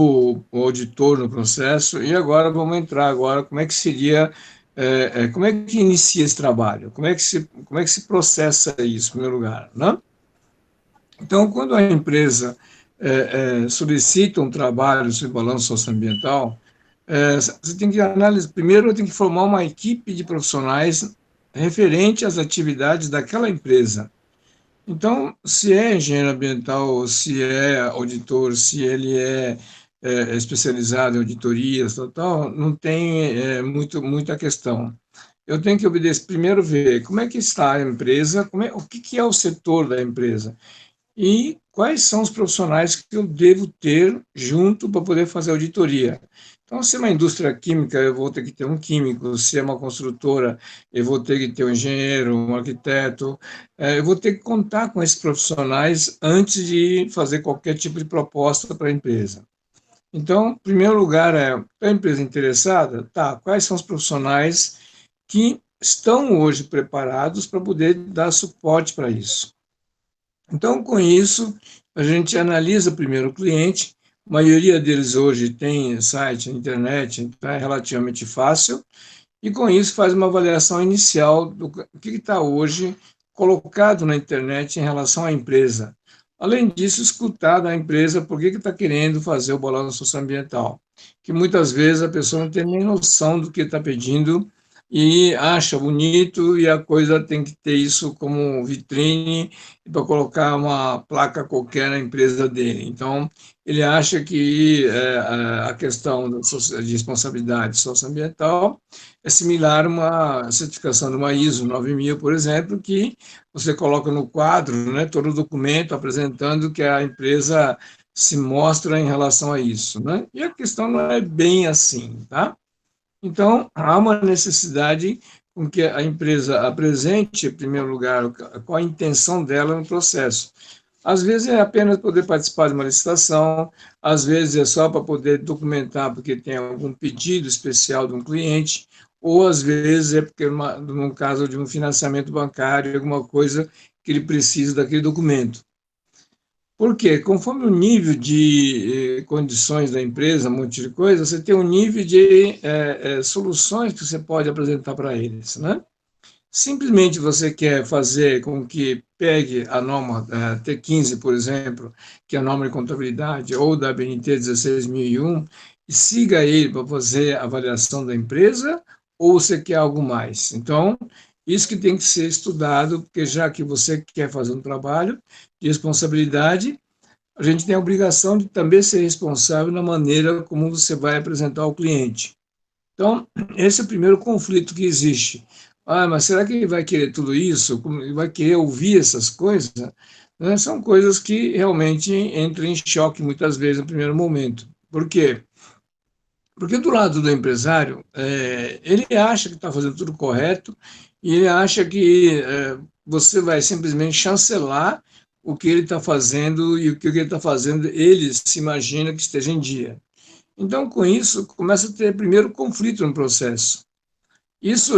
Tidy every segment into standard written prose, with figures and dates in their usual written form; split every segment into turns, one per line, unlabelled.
o auditor no processo, e agora vamos entrar agora, como é que seria, como é que inicia esse trabalho? Como é que se processa isso, em primeiro lugar, né? Então, quando a empresa solicita um trabalho sobre balanço socioambiental, você tem que analisar, primeiro tem que formar uma equipe de profissionais referente às atividades daquela empresa. Então, se é engenheiro ambiental, se é auditor, se ele é especializado em auditorias, tal, não tem muita questão. Eu tenho que obedecer, primeiro ver como é que está a empresa, o que é o setor da empresa e quais são os profissionais que eu devo ter junto para poder fazer auditoria. Então, se é uma indústria química, eu vou ter que ter um químico, se é uma construtora, eu vou ter que ter um engenheiro, um arquiteto, eu vou ter que contar com esses profissionais antes de fazer qualquer tipo de proposta para a empresa. Então, em primeiro lugar, a empresa interessada? Tá, quais são os profissionais que estão hoje preparados para poder dar suporte para isso? Então, com isso, a gente analisa primeiro o cliente. A maioria deles hoje tem site, internet, então é relativamente fácil. E com isso faz uma avaliação inicial do que está hoje colocado na internet em relação à empresa. Além disso, escutar da empresa por que está querendo fazer o balanço socioambiental, que muitas vezes a pessoa não tem nem noção do que está pedindo e acha bonito e a coisa tem que ter isso como vitrine para colocar uma placa qualquer na empresa dele. Então, ele acha que a questão de responsabilidade socioambiental é similar a uma certificação de uma ISO 9000, por exemplo, que você coloca no quadro, né, todo o documento apresentando que a empresa se mostra em relação a isso, né? E a questão não é bem assim, tá? Então, há uma necessidade com que a empresa apresente, em primeiro lugar, qual a intenção dela no processo. Às vezes é apenas poder participar de uma licitação, às vezes é só para poder documentar porque tem algum pedido especial de um cliente, ou às vezes é porque, no caso de um financiamento bancário, alguma coisa que ele precisa daquele documento. Por quê? Conforme o nível de condições da empresa, um monte de coisa, você tem um nível de soluções que você pode apresentar para eles, né? Simplesmente você quer fazer com que pegue a norma T15, por exemplo, que é a norma de contabilidade, ou da BNT 16001, e siga ele para fazer a avaliação da empresa, ou você quer algo mais? Então, isso que tem que ser estudado, porque já que você quer fazer um trabalho de responsabilidade, a gente tem a obrigação de também ser responsável na maneira como você vai apresentar ao cliente. Então, esse é o primeiro conflito que existe. Ah, mas será que ele vai querer tudo isso? Ele vai querer ouvir essas coisas? Né? São coisas que realmente entram em choque muitas vezes no primeiro momento. Por quê? Porque do lado do empresário, ele acha que está fazendo tudo correto e ele acha que você vai simplesmente chancelar o que ele está fazendo e o que ele está fazendo, ele se imagina que esteja em dia. Então, com isso, começa a ter primeiro conflito no processo. Isso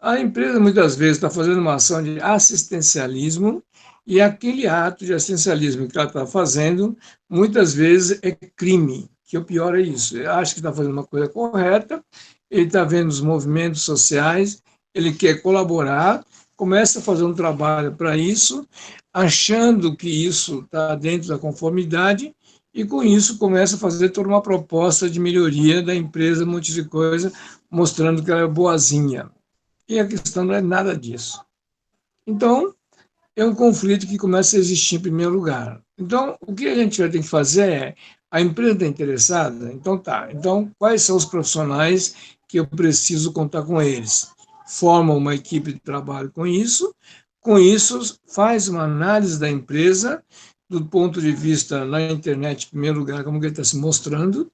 a empresa muitas vezes está fazendo uma ação de assistencialismo e aquele ato de assistencialismo que ela está fazendo, muitas vezes é crime, que o pior é isso. Ele acha que está fazendo uma coisa correta, ele está vendo os movimentos sociais, ele quer colaborar, começa a fazer um trabalho para isso, achando que isso está dentro da conformidade, e com isso começa a fazer toda uma proposta de melhoria da empresa, um monte de coisa, mostrando que ela é boazinha. E a questão não é nada disso. Então, é um conflito que começa a existir em primeiro lugar. Então, o que a gente vai ter que fazer a empresa está interessada? Então tá. Então, quais são os profissionais que eu preciso contar com eles? Forma uma equipe de trabalho com isso faz uma análise da empresa do ponto de vista na internet, em primeiro lugar, como que ele está se mostrando,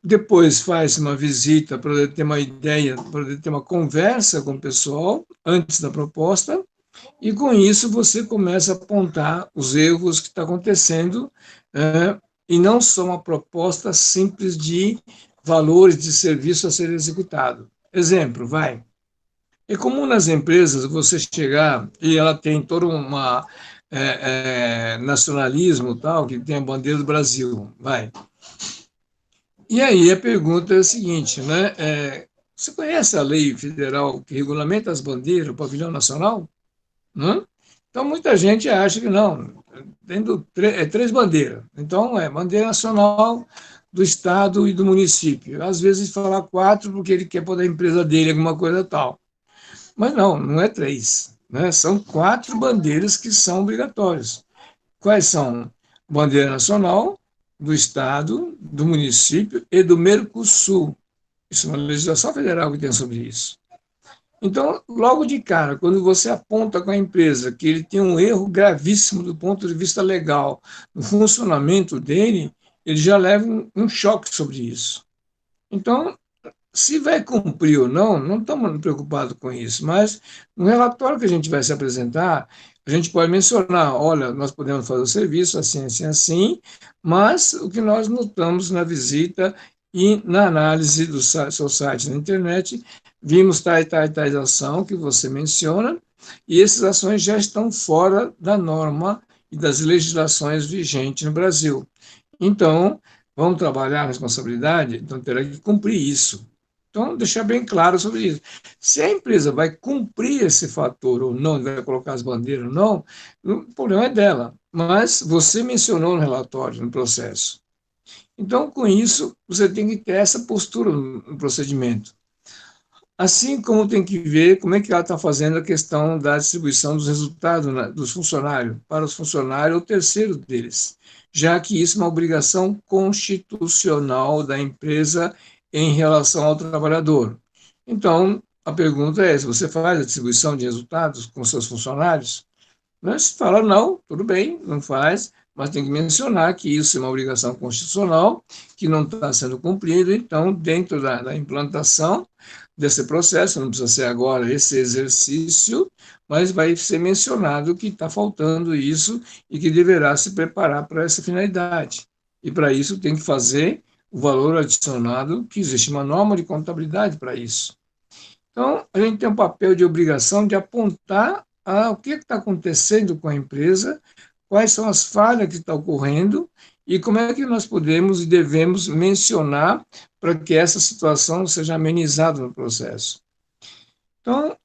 depois faz uma visita para ter uma ideia, para ter uma conversa com o pessoal antes da proposta, e com isso você começa a apontar os erros que estão acontecendo, e não só uma proposta simples de valores de serviço a ser executado. Exemplo, vai. É comum nas empresas você chegar e ela tem todo nacionalismo tal, que tem a bandeira do Brasil, vai. E aí a pergunta é a seguinte, né? Você conhece a lei federal que regulamenta as bandeiras, o pavilhão nacional? Né? Então, muita gente acha que não, tendo três bandeiras. Então, é bandeira nacional do estado e do município. Às vezes fala quatro porque ele quer pôr da empresa dele alguma coisa tal. Mas não, não é três. Né? São quatro bandeiras que são obrigatórias. Quais são? Bandeira nacional, do estado, do município e do Mercosul. Isso é uma legislação federal que tem sobre isso. Então, logo de cara, quando você aponta com a empresa que ele tem um erro gravíssimo do ponto de vista legal no funcionamento dele, ele já leva um choque sobre isso. Então, se vai cumprir ou não, não estamos preocupados com isso, mas no relatório que a gente vai se apresentar, a gente pode mencionar, olha, nós podemos fazer o serviço assim, assim, assim, mas o que nós notamos na visita e na análise do seu site na internet, vimos tais ação que você menciona, e essas ações já estão fora da norma e das legislações vigentes no Brasil. Então, vamos trabalhar a responsabilidade, então terá que cumprir isso. Então, deixar bem claro sobre isso. Se a empresa vai cumprir esse fator ou não, vai colocar as bandeiras ou não, o problema é dela. Mas você mencionou no relatório, no processo. Então, com isso, você tem que ter essa postura no procedimento. Assim como tem que ver como é que ela está fazendo a questão da distribuição dos resultados, né, dos funcionários, para os funcionários ou terceiros deles, já que isso é uma obrigação constitucional da empresa em relação ao trabalhador. Então, a pergunta é: se você faz a distribuição de resultados com seus funcionários? Né? Se fala não, tudo bem, não faz, mas tem que mencionar que isso é uma obrigação constitucional que não está sendo cumprida, então, dentro da implantação desse processo, não precisa ser agora esse exercício, mas vai ser mencionado que está faltando isso e que deverá se preparar para essa finalidade. E para isso tem que fazer o valor adicionado, que existe uma norma de contabilidade para isso. Então, a gente tem um papel de obrigação de apontar o que está acontecendo com a empresa, quais são as falhas que estão ocorrendo e como é que nós podemos e devemos mencionar para que essa situação seja amenizada no processo. Então,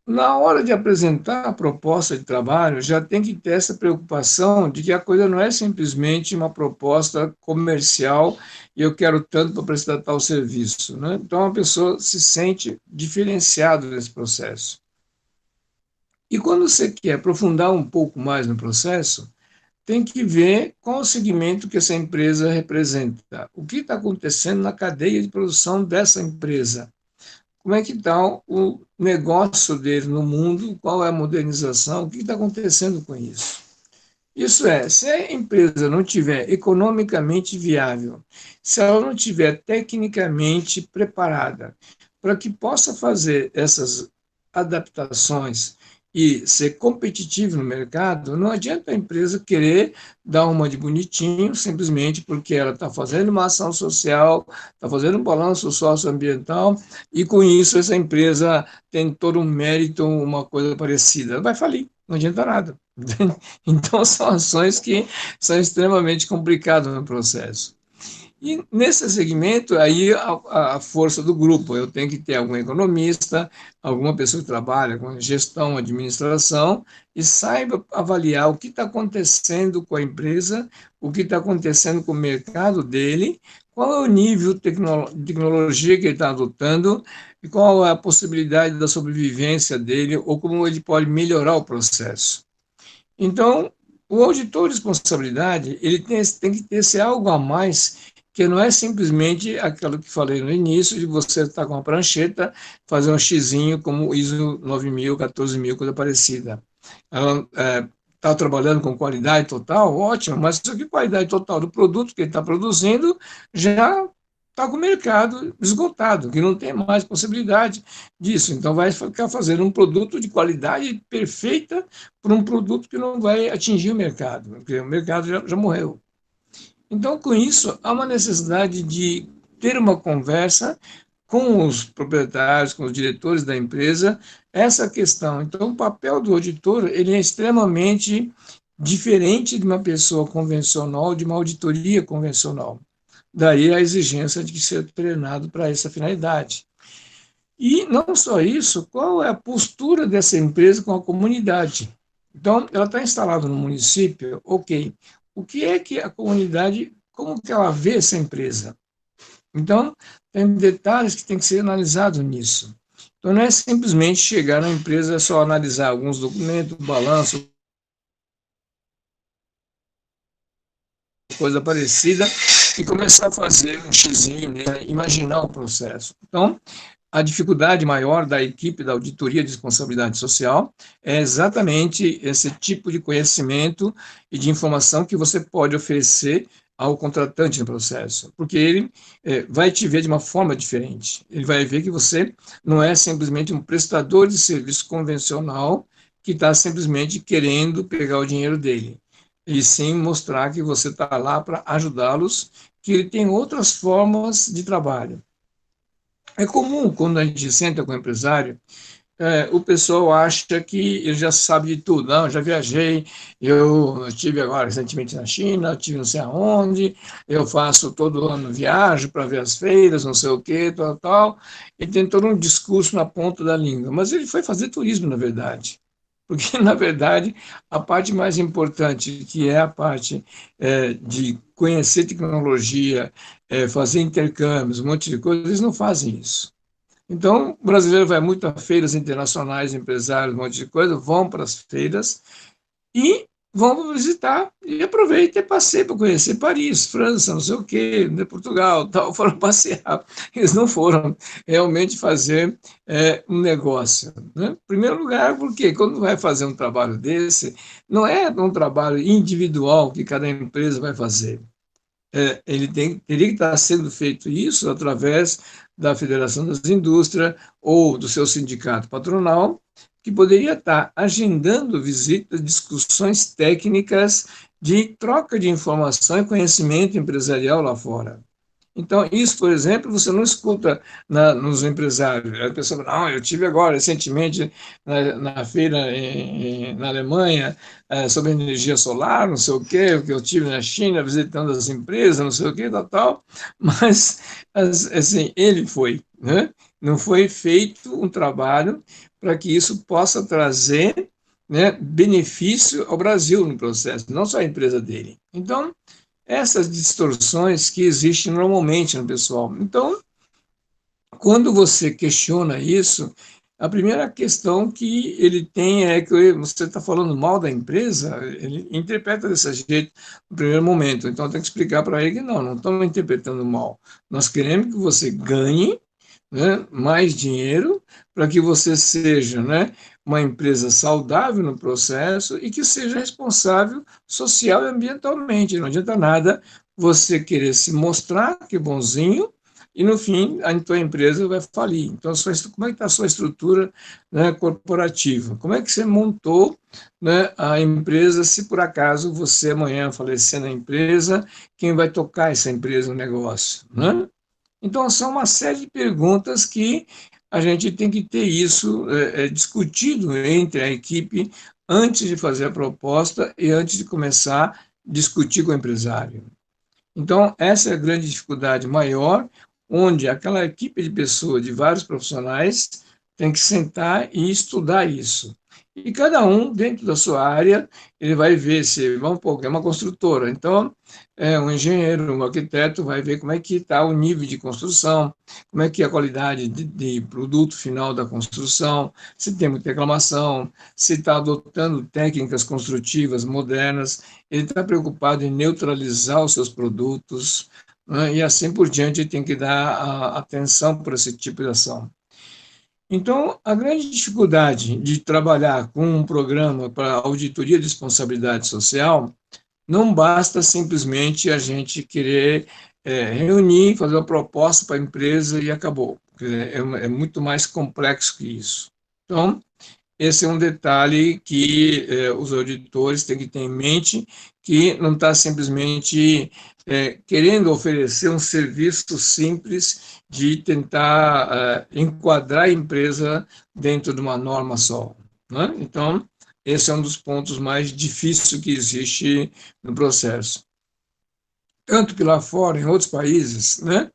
na hora de apresentar a proposta de trabalho, já tem que ter essa preocupação de que a coisa não é simplesmente uma proposta comercial e eu quero tanto para prestar tal serviço. Né? Então, a pessoa se sente diferenciada nesse processo. E quando você quer aprofundar um pouco mais no processo, tem que ver qual o segmento que essa empresa representa, o que está acontecendo na cadeia de produção dessa empresa, como é que está o negócio dele no mundo, qual é a modernização, o que está acontecendo com isso. Isso é, se a empresa não tiver economicamente viável, se ela não tiver tecnicamente preparada para que possa fazer essas adaptações e ser competitivo no mercado, não adianta a empresa querer dar uma de bonitinho simplesmente porque ela está fazendo uma ação social, está fazendo um balanço socioambiental e com isso essa empresa tem todo um mérito, uma coisa parecida. Ela vai falir, não adianta nada. Então, são ações que são extremamente complicadas no processo. E nesse segmento, aí a força do grupo, eu tenho que ter algum economista, alguma pessoa que trabalha com gestão, administração, e saiba avaliar o que está acontecendo com a empresa, o que está acontecendo com o mercado dele, qual é o nível de tecnologia que ele está adotando, e qual é a possibilidade da sobrevivência dele, ou como ele pode melhorar o processo. Então, o auditor de responsabilidade, ele tem que ter esse algo a mais, que não é simplesmente aquilo que falei no início, de você estar com uma prancheta, fazer um xizinho como ISO 9000, 14000, coisa parecida. Ela está trabalhando com qualidade total, ótimo, mas só que qualidade total do produto que ele está produzindo já está com o mercado esgotado, que não tem mais possibilidade disso. Então, vai ficar fazendo um produto de qualidade perfeita por um produto que não vai atingir o mercado, porque o mercado já morreu. Então, com isso, há uma necessidade de ter uma conversa com os proprietários, com os diretores da empresa, essa questão. Então, o papel do auditor ele é extremamente diferente de uma pessoa convencional, de uma auditoria convencional. daí a exigência de ser treinado para essa finalidade. E não só isso, qual é a postura dessa empresa com a comunidade? Então, ela está instalada no município, ok. O que é que a comunidade, como que ela vê essa empresa? Então, tem detalhes que têm que ser analisados nisso. Então, não é simplesmente chegar na empresa, só analisar alguns documentos, balanço, coisa parecida, e começar a fazer um xizinho, né? Imaginar o processo. Então, a dificuldade maior da equipe da auditoria de responsabilidade social é exatamente esse tipo de conhecimento e de informação que você pode oferecer ao contratante no processo, porque ele vai te ver de uma forma diferente. Ele vai ver que você não é simplesmente um prestador de serviço convencional que está simplesmente querendo pegar o dinheiro dele, e sim mostrar que você está lá para ajudá-los, que ele tem outras formas de trabalho. É comum, quando a gente senta com o empresário, o pessoal acha que ele já sabe de tudo. Não, já viajei, eu estive agora recentemente na China, eu estive não sei aonde, eu faço todo ano viagem para ver as feiras, não sei o quê, tal, tal. E tem todo um discurso na ponta da língua. Mas ele foi fazer turismo, na verdade. Porque, na verdade, a parte mais importante, que é a parte de conhecer tecnologia, fazer intercâmbios, um monte de coisas, eles não fazem isso. Então, o brasileiro vai muito a feiras internacionais, empresários, um monte de coisa, vão para as feiras e vão visitar e aproveita e passeia para conhecer Paris, França, não sei o quê, né, Portugal, tal, foram passear. Eles não foram realmente fazer um negócio. Né? Em primeiro lugar, porque quando vai fazer um trabalho desse, não é um trabalho individual que cada empresa vai fazer. Teria que estar sendo feito isso através da Federação das Indústrias ou do seu sindicato patronal, que poderia estar agendando visitas, discussões técnicas de troca de informação e conhecimento empresarial lá fora. Então, isso, por exemplo, você não escuta nos empresários. A pessoa fala, não, eu tive agora, recentemente, na feira na Alemanha, sobre energia solar, não sei o quê, que eu tive na China visitando as empresas, não sei o quê, tal, tal. Mas, assim, ele foi, né? Não foi feito um trabalho para que isso possa trazer, né, benefício ao Brasil no processo, não só a empresa dele. Então, essas distorções que existem normalmente no pessoal. Então, quando você questiona isso, a primeira questão que ele tem é que você está falando mal da empresa, ele interpreta desse jeito no primeiro momento. Então, tem que explicar para ele que não estamos interpretando mal. Nós queremos que você ganhe, né, mais dinheiro para que você seja, né, uma empresa saudável no processo e que seja responsável social e ambientalmente. Não adianta nada você querer se mostrar que é bonzinho e no fim a tua empresa vai falir. Então, como é que está a sua estrutura, né, corporativa? Como é que você montou, né, a empresa se por acaso você amanhã falecer na empresa, quem vai tocar essa empresa, o negócio, né? Então, são uma série de perguntas que a gente tem que ter isso discutido entre a equipe antes de fazer a proposta e antes de começar a discutir com o empresário. Então, essa é a grande dificuldade maior, onde aquela equipe de pessoas, de vários profissionais, tem que sentar e estudar isso. E cada um, dentro da sua área, ele vai ver se, vamos supor, é uma construtora, então, um engenheiro, um arquiteto vai ver como é que está o nível de construção, como é que é a qualidade de produto final da construção, se tem muita reclamação, se está adotando técnicas construtivas modernas, ele está preocupado em neutralizar os seus produtos, né, e assim por diante, ele tem que dar atenção para esse tipo de ação. Então, a grande dificuldade de trabalhar com um programa para auditoria de responsabilidade social não basta simplesmente a gente querer reunir, fazer uma proposta para a empresa e acabou. É muito mais complexo que isso. Então, esse é um detalhe que os auditores têm que ter em mente, que não está simplesmente querendo oferecer um serviço simples de tentar enquadrar a empresa dentro de uma norma só. Né? Então, esse é um dos pontos mais difíceis que existe no processo. tanto que lá fora, em outros países, né,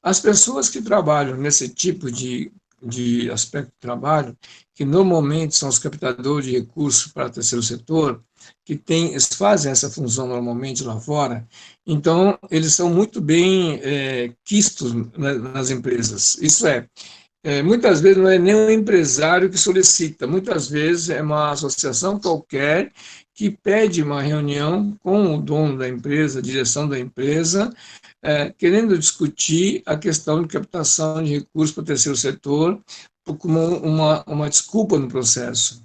as pessoas que trabalham nesse tipo de aspecto de trabalho, que normalmente são os captadores de recursos para o terceiro setor, eles fazem essa função normalmente lá fora, então eles são muito bem quistos nas empresas. Isso muitas vezes não é nem um empresário que solicita, muitas vezes é uma associação qualquer que pede uma reunião com o dono da empresa, a direção da empresa, querendo discutir a questão de captação de recursos para o terceiro setor, como uma desculpa no processo.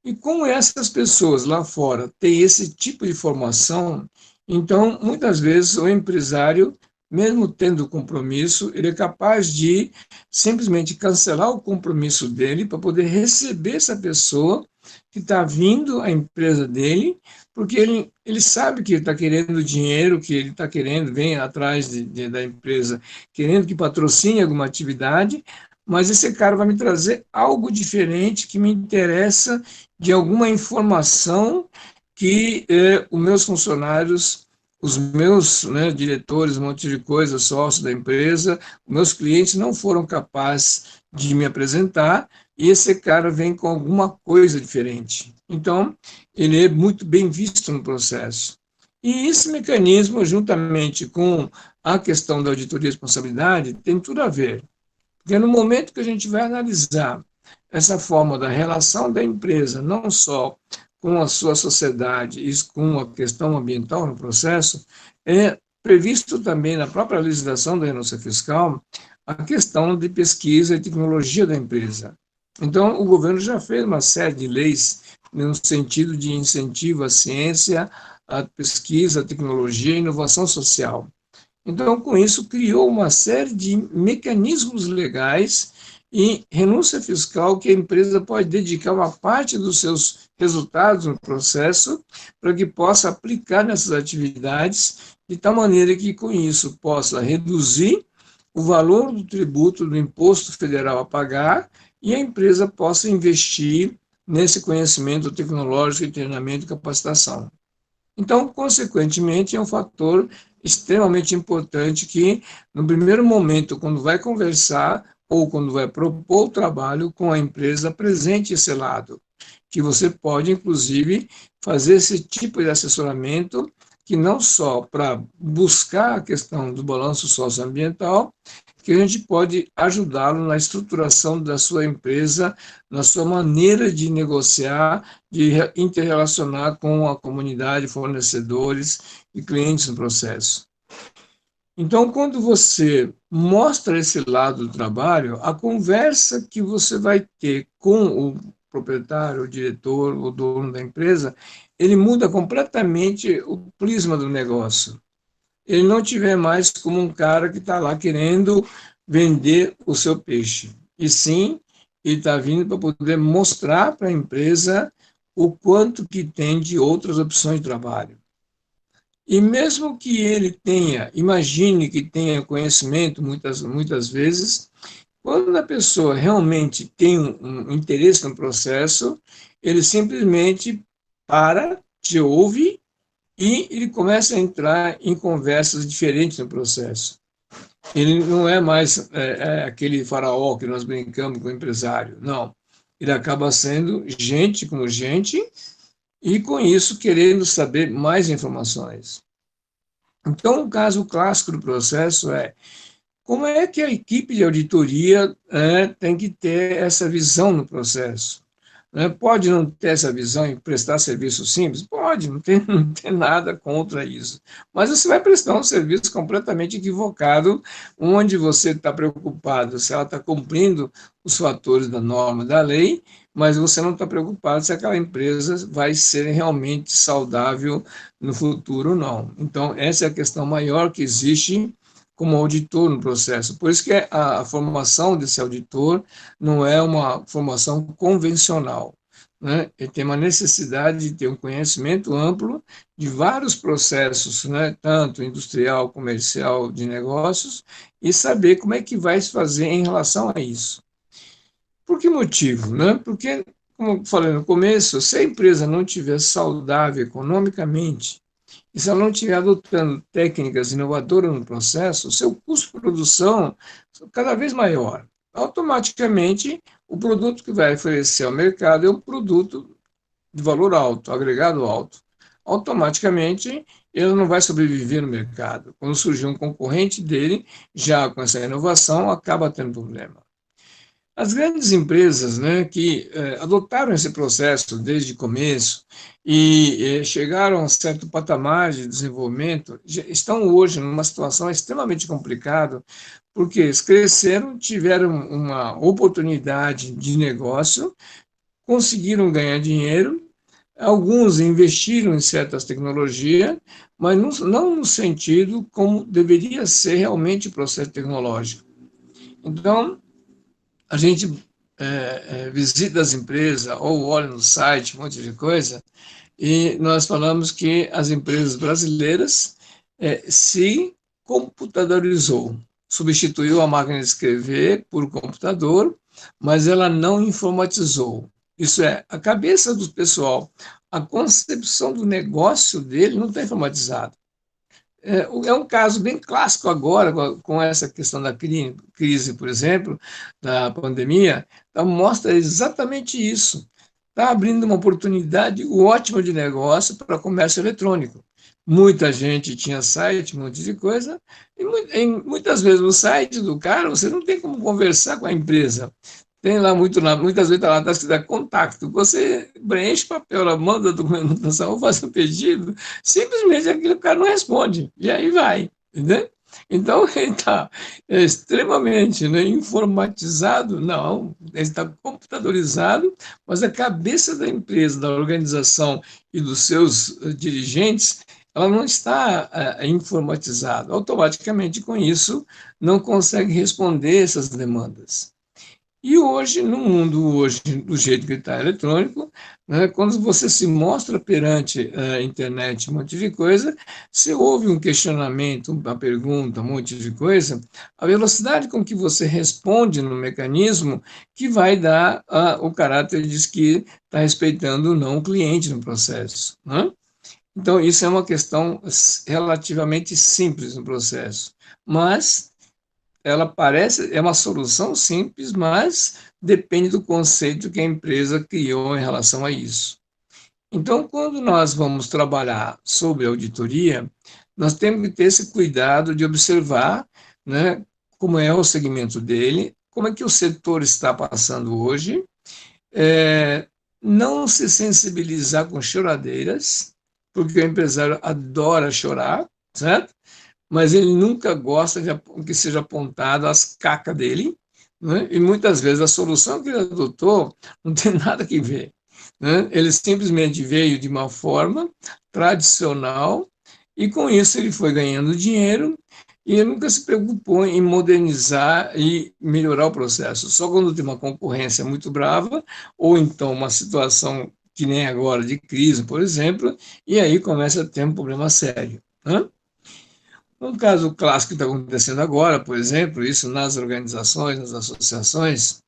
E como essas pessoas lá fora têm esse tipo de formação, então, muitas vezes, o empresário, mesmo tendo compromisso, ele é capaz de simplesmente cancelar o compromisso dele para poder receber essa pessoa que está vindo à empresa dele, porque ele sabe que ele está querendo dinheiro, que ele está querendo, vem atrás da empresa, querendo que patrocine alguma atividade, mas esse cara vai me trazer algo diferente que me interessa de alguma informação que os meus funcionários, os meus, né, diretores, um monte de coisa, sócios da empresa, meus clientes não foram capazes de me apresentar, e esse cara vem com alguma coisa diferente. Então, ele é muito bem visto no processo. E esse mecanismo, juntamente com a questão da auditoria de responsabilidade, tem tudo a ver. Porque no momento que a gente vai analisar essa forma da relação da empresa, não só com a sua sociedade e com a questão ambiental no processo, é previsto também na própria legislação da renúncia fiscal a questão de pesquisa e tecnologia da empresa. Então, o governo já fez uma série de leis no sentido de incentivo à ciência, à pesquisa, à tecnologia e inovação social. Então, com isso, criou uma série de mecanismos legais e renúncia fiscal que a empresa pode dedicar uma parte dos seus resultados no processo para que possa aplicar nessas atividades de tal maneira que, com isso, possa reduzir o valor do tributo do imposto federal a pagar e a empresa possa investir nesse conhecimento tecnológico e treinamento e capacitação. Então, consequentemente, é um fator extremamente importante que, no primeiro momento, quando vai conversar ou quando vai propor o trabalho com a empresa, apresente esse lado, que você pode, inclusive, fazer esse tipo de assessoramento, que não só para buscar a questão do balanço socioambiental, que a gente pode ajudá-lo na estruturação da sua empresa, na sua maneira de negociar, de interrelacionar com a comunidade, fornecedores e clientes no processo. Então, quando você mostra esse lado do trabalho, a conversa que você vai ter com o proprietário, o diretor, o dono da empresa, ele muda completamente o prisma do negócio. Ele não tiver mais como um cara que está lá querendo vender o seu peixe. E sim, ele está vindo para poder mostrar para a empresa o quanto que tem de outras opções de trabalho. E mesmo que ele tenha, imagine que tenha conhecimento muitas vezes, quando a pessoa realmente tem um interesse no processo, ele simplesmente para, te ouve e ele começa a entrar em conversas diferentes no processo. Ele não é mais aquele faraó que nós brincamos com o empresário, não. Ele acaba sendo gente como gente e, com isso, querendo saber mais informações. Então, o caso clássico do processo é como é que a equipe de auditoria tem que ter essa visão no processo. Pode não ter essa visão e prestar serviço simples? Pode, não tem nada contra isso. Mas você vai prestar um serviço completamente equivocado, onde você está preocupado se ela está cumprindo os fatores da norma da lei, mas você não está preocupado se aquela empresa vai ser realmente saudável no futuro ou não. Então, essa é a questão maior que existe como auditor no processo. Por isso que a formação desse auditor não é uma formação convencional. Né? Ele tem uma necessidade de ter um conhecimento amplo de vários processos, né? Tanto industrial, comercial, de negócios, e saber como é que vai se fazer em relação a isso. Por que motivo? Né? Porque, como eu falei no começo, se a empresa não estiver saudável economicamente, e se ela não estiver adotando técnicas inovadoras no processo, o seu custo de produção é cada vez maior. Automaticamente, o produto que vai oferecer ao mercado é um produto de valor alto, agregado alto. Automaticamente, ele não vai sobreviver no mercado. Quando surgir um concorrente dele, já com essa inovação, acaba tendo problema. As grandes empresas, né, que adotaram esse processo desde o começo e chegaram a um certo patamar de desenvolvimento, estão hoje numa situação extremamente complicada, porque eles cresceram, tiveram uma oportunidade de negócio, conseguiram ganhar dinheiro, alguns investiram em certas tecnologias, mas não no sentido como deveria ser realmente o processo tecnológico. Então, a gente visita as empresas ou olha no site, um monte de coisa, e nós falamos que as empresas brasileiras se computadorizou, substituiu a máquina de escrever por computador, mas ela não informatizou. Isso é, a cabeça do pessoal, a concepção do negócio dele não está informatizada. É um caso bem clássico agora, com essa questão da crise, por exemplo, da pandemia, então mostra exatamente isso. Está abrindo uma oportunidade ótima de negócio para comércio eletrônico. Muita gente tinha site, um monte de coisa, e muitas vezes no site do cara você não tem como conversar com a empresa. Tem lá muitas vezes está lá, está escrito contato. Você preenche papel, ela manda a documentação, ou faz um pedido, simplesmente aquele cara não responde. E aí vai, entendeu? Então, ele está extremamente, né, informatizado, não, ele está computadorizado, mas a cabeça da empresa, da organização e dos seus dirigentes, ela não está informatizada. Automaticamente, com isso, não consegue responder essas demandas. E hoje, no mundo hoje, do jeito que está eletrônico, né, quando você se mostra perante a internet um monte de coisa, você ouve um questionamento, uma pergunta, um monte de coisa, a velocidade com que você responde no mecanismo que vai dar o caráter de que está respeitando ou não o cliente no processo. Né? Então, isso é uma questão relativamente simples no processo, mas ela parece, é uma solução simples, mas depende do conceito que a empresa criou em relação a isso. Então, quando nós vamos trabalhar sobre auditoria, nós temos que ter esse cuidado de observar, né, como é o segmento dele, como é que o setor está passando hoje, é, não se sensibilizar com choradeiras, porque o empresário adora chorar, certo? Mas ele nunca gosta que seja apontado as cacas dele, né? E muitas vezes a solução que ele adotou não tem nada que ver. Né? Ele simplesmente veio de uma forma tradicional e com isso ele foi ganhando dinheiro e ele nunca se preocupou em modernizar e melhorar o processo. Só quando tem uma concorrência muito brava ou então uma situação que nem agora de crise, por exemplo, e aí começa a ter um problema sério. Né? Um caso clássico que está acontecendo agora, por exemplo, isso nas organizações, nas associações,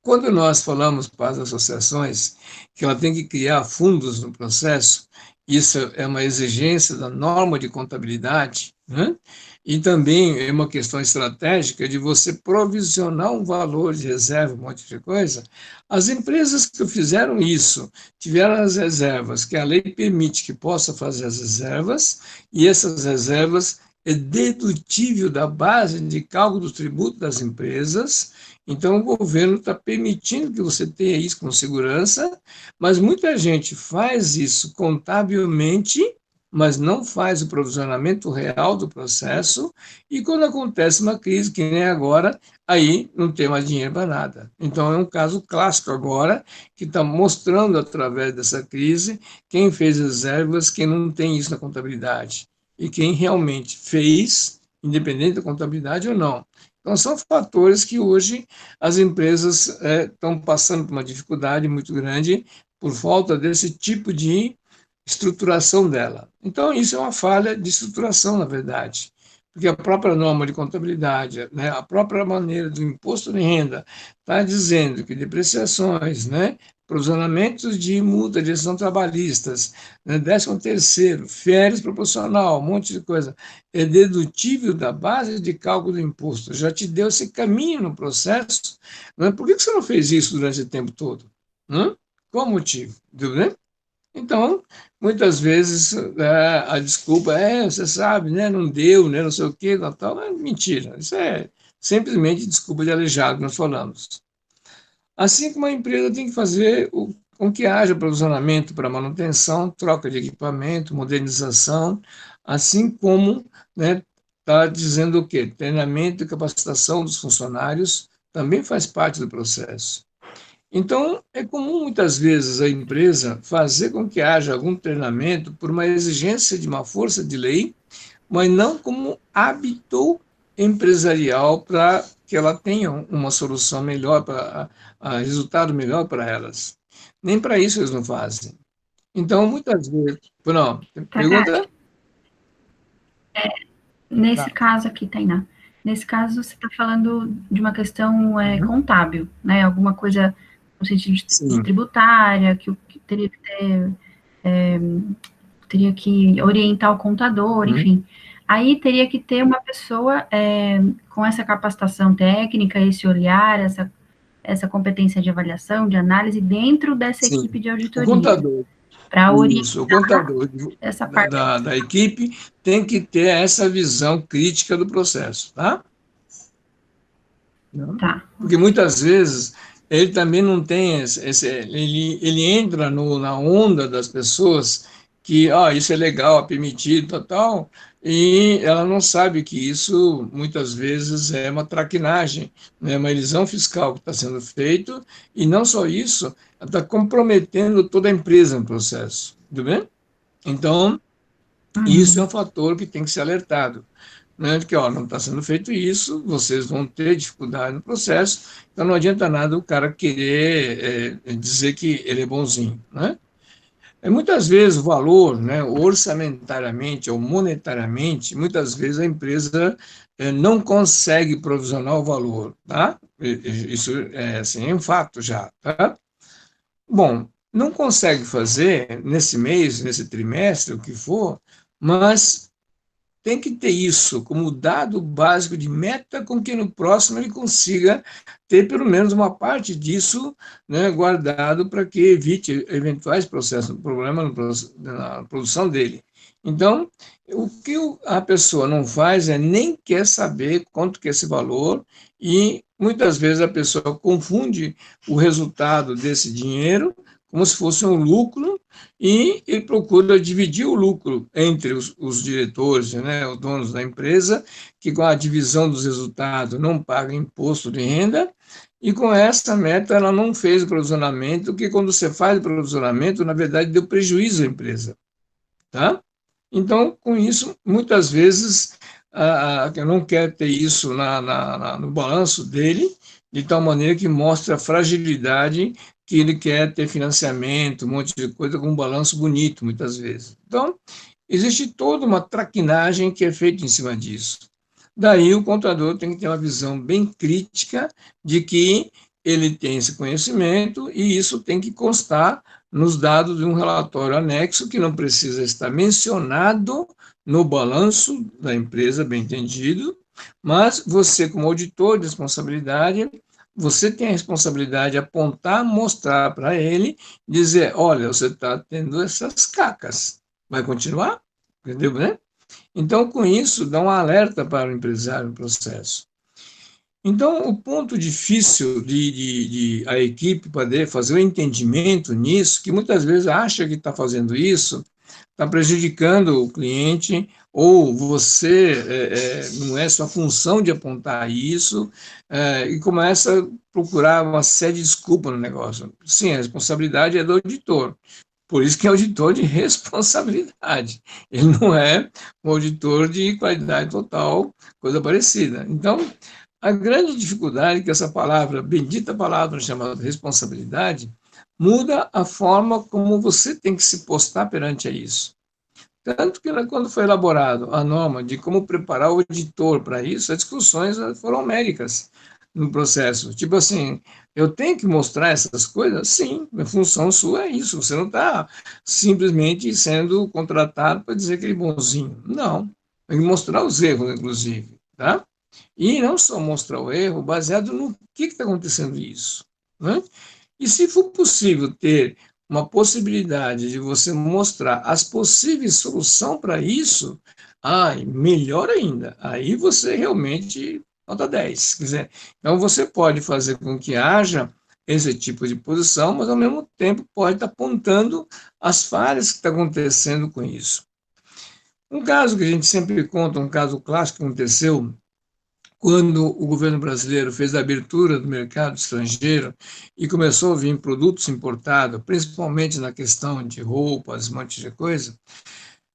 quando nós falamos para as associações que ela tem que criar fundos no processo, isso é uma exigência da norma de contabilidade, né? E também é uma questão estratégica de você provisionar um valor de reserva, um monte de coisa. As empresas que fizeram isso tiveram as reservas, que a lei permite que possa fazer as reservas, e essas reservas é dedutível da base de cálculo do tributo das empresas. Então, o governo está permitindo que você tenha isso com segurança, mas muita gente faz isso contabilmente, mas não faz o provisionamento real do processo, e quando acontece uma crise, que nem agora, aí não tem mais dinheiro para nada. Então, é um caso clássico agora, que está mostrando, através dessa crise, quem fez reservas, quem não tem isso na contabilidade, e quem realmente fez, independente da contabilidade ou não. Então, são fatores que hoje as empresas estão passando por uma dificuldade muito grande por falta desse tipo de estruturação dela. Então, isso é uma falha de estruturação, na verdade, porque a própria norma de contabilidade, né, a própria maneira do imposto de renda está dizendo que depreciações, né, provisionamentos de multa de ação trabalhistas, né, 13º, férias proporcional, um monte de coisa, é dedutível da base de cálculo do imposto. Já te deu esse caminho no processo, né? Por que você não fez isso durante o tempo todo? Hã? Qual o motivo? Né? Então, muitas vezes a desculpa é, você sabe, né, não deu, né, não sei o quê, tal, tal. É mentira. Isso é simplesmente desculpa de aleijado, nós falamos. Assim como a empresa tem que fazer com que haja provisionamento para manutenção, troca de equipamento, modernização, assim como, né, está dizendo o quê? Treinamento e capacitação dos funcionários também faz parte do processo. Então, é comum muitas vezes a empresa fazer com que haja algum treinamento por uma exigência de uma força de lei, mas não como hábito empresarial para que ela tenha uma solução melhor, para resultado melhor para elas. Nem para isso eles não fazem. Então, muitas vezes. Não,
Takati,
pergunta?
nesse
Tá.
caso aqui, Tainá, nesse caso você está falando de uma questão
Uhum.
contábil, né? Alguma coisa no sentido de
Sim,
tributária, que teria que ter, teria que orientar o contador,
uhum.
enfim. Aí teria que ter uma pessoa com essa capacitação técnica, esse olhar, essa competência de avaliação, de análise dentro dessa
Sim.
equipe de
O
auditoria,
contador.
para
Isso, o
orientar
contador
essa
da,
parte.
da, da equipe tem que ter essa visão crítica do processo, tá? Não?
Tá,
Porque muitas vezes ele também não tem ele entra na onda das pessoas que isso é legal, é permitido, tal, tal, e ela não sabe que isso muitas vezes é uma traquinagem, né, uma elisão fiscal que está sendo feito, e não só isso, ela está comprometendo toda a empresa no processo, tudo bem? Então, isso é
uhum,
um fator que tem que ser alertado, né? De que não está sendo feito isso, vocês vão ter dificuldade no processo, então não adianta nada o cara querer dizer que ele é bonzinho, né? Muitas vezes o valor, né, orçamentariamente ou monetariamente, muitas vezes a empresa não consegue provisionar o valor, tá? Isso é assim, é um fato já, tá? Bom, não consegue fazer nesse mês, nesse trimestre, o que for, mas tem que ter isso como dado básico de meta com que no próximo ele consiga ter pelo menos uma parte disso, né, guardado para que evite eventuais processos, problema na produção dele. Então, o que a pessoa não faz é nem quer saber quanto que é esse valor e muitas vezes a pessoa confunde o resultado desse dinheiro como se fosse um lucro e ele procura dividir o lucro entre os diretores, né, os donos da empresa, que com a divisão dos resultados não paga imposto de renda, e com essa meta ela não fez o provisionamento, que quando você faz o provisionamento, na verdade, deu prejuízo à empresa. Tá? Então, com isso, muitas vezes, não quer ter isso no balanço dele, de tal maneira que mostra a fragilidade que ele quer ter financiamento, um monte de coisa com um balanço bonito, muitas vezes. Então, existe toda uma traquinagem que é feita em cima disso. Daí o contador tem que ter uma visão bem crítica de que ele tem esse conhecimento e isso tem que constar nos dados de um relatório anexo que não precisa estar mencionado no balanço da empresa, bem entendido, mas você, como auditor de responsabilidade, você tem a responsabilidade de apontar, mostrar para ele, dizer, olha, você está tendo essas cacas, vai continuar? Entendeu, né? Então, com isso, dá um alerta para o empresário no processo. Então, o ponto difícil de a equipe poder fazer o entendimento nisso, que muitas vezes acha que está fazendo isso, está prejudicando o cliente, ou você não é sua função de apontar isso, e começa a procurar uma série de desculpas no negócio. Sim, a responsabilidade é do auditor, por isso que é auditor de responsabilidade. Ele não é um auditor de qualidade total, coisa parecida. Então, a grande dificuldade é que essa palavra, bendita palavra chamada responsabilidade, muda a forma como você tem que se postar perante a isso. Tanto que quando foi elaborado a norma de como preparar o editor para isso, as discussões foram homéricas no processo. Tipo assim, eu tenho que mostrar essas coisas? Sim, a função sua é isso. Você não está simplesmente sendo contratado para dizer que ele é bonzinho. Não, tem que mostrar os erros, inclusive, tá? E não só mostrar o erro, baseado no que está acontecendo isso, né? E se for possível ter uma possibilidade de você mostrar as possíveis soluções para isso, ai, melhor ainda. Aí você realmente nota 10. Quer dizer, então você pode fazer com que haja esse tipo de posição, mas ao mesmo tempo pode estar apontando as falhas que estão acontecendo com isso. Um caso que a gente sempre conta, um caso clássico que aconteceu quando o governo brasileiro fez a abertura do mercado estrangeiro e começou a vir produtos importados, principalmente na questão de roupas, um monte de coisa,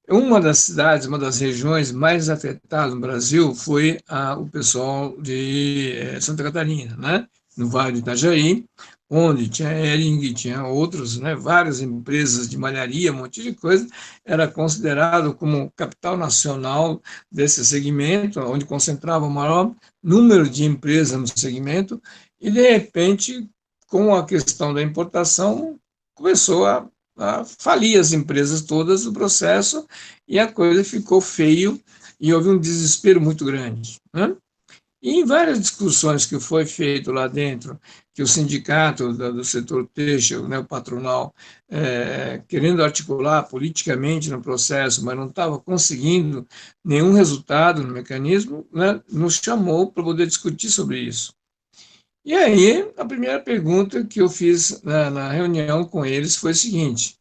uma das cidades, uma das regiões mais afetadas no Brasil foi o pessoal de Santa Catarina, né? No Vale do Itajaí, onde tinha Hering, tinha outros, né? Várias empresas de malharia, um monte de coisa, era considerado como capital nacional desse segmento, onde concentrava o maior número de empresas no segmento, e de repente, com a questão da importação, começou a falir as empresas todas do processo e a coisa ficou feio e houve um desespero muito grande, né? E em várias discussões que foi feito lá dentro, que o sindicato do setor têxtil, né, o patronal, querendo articular politicamente no processo, mas não estava conseguindo nenhum resultado no mecanismo, né, nos chamou para poder discutir sobre isso. E aí, a primeira pergunta que eu fiz na reunião com eles foi o seguinte: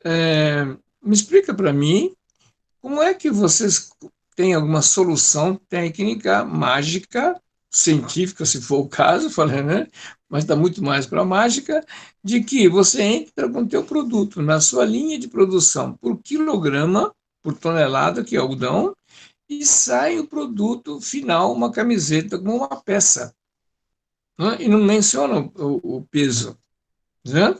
me explica para mim como é que vocês têm alguma solução técnica, mágica, científica, se for o caso, falei, né? Mas está muito mais para a mágica, de que você entra com o teu produto na sua linha de produção por quilograma, por tonelada, que é algodão, e sai o produto final, uma camiseta com uma peça, né? E não menciona o peso, né?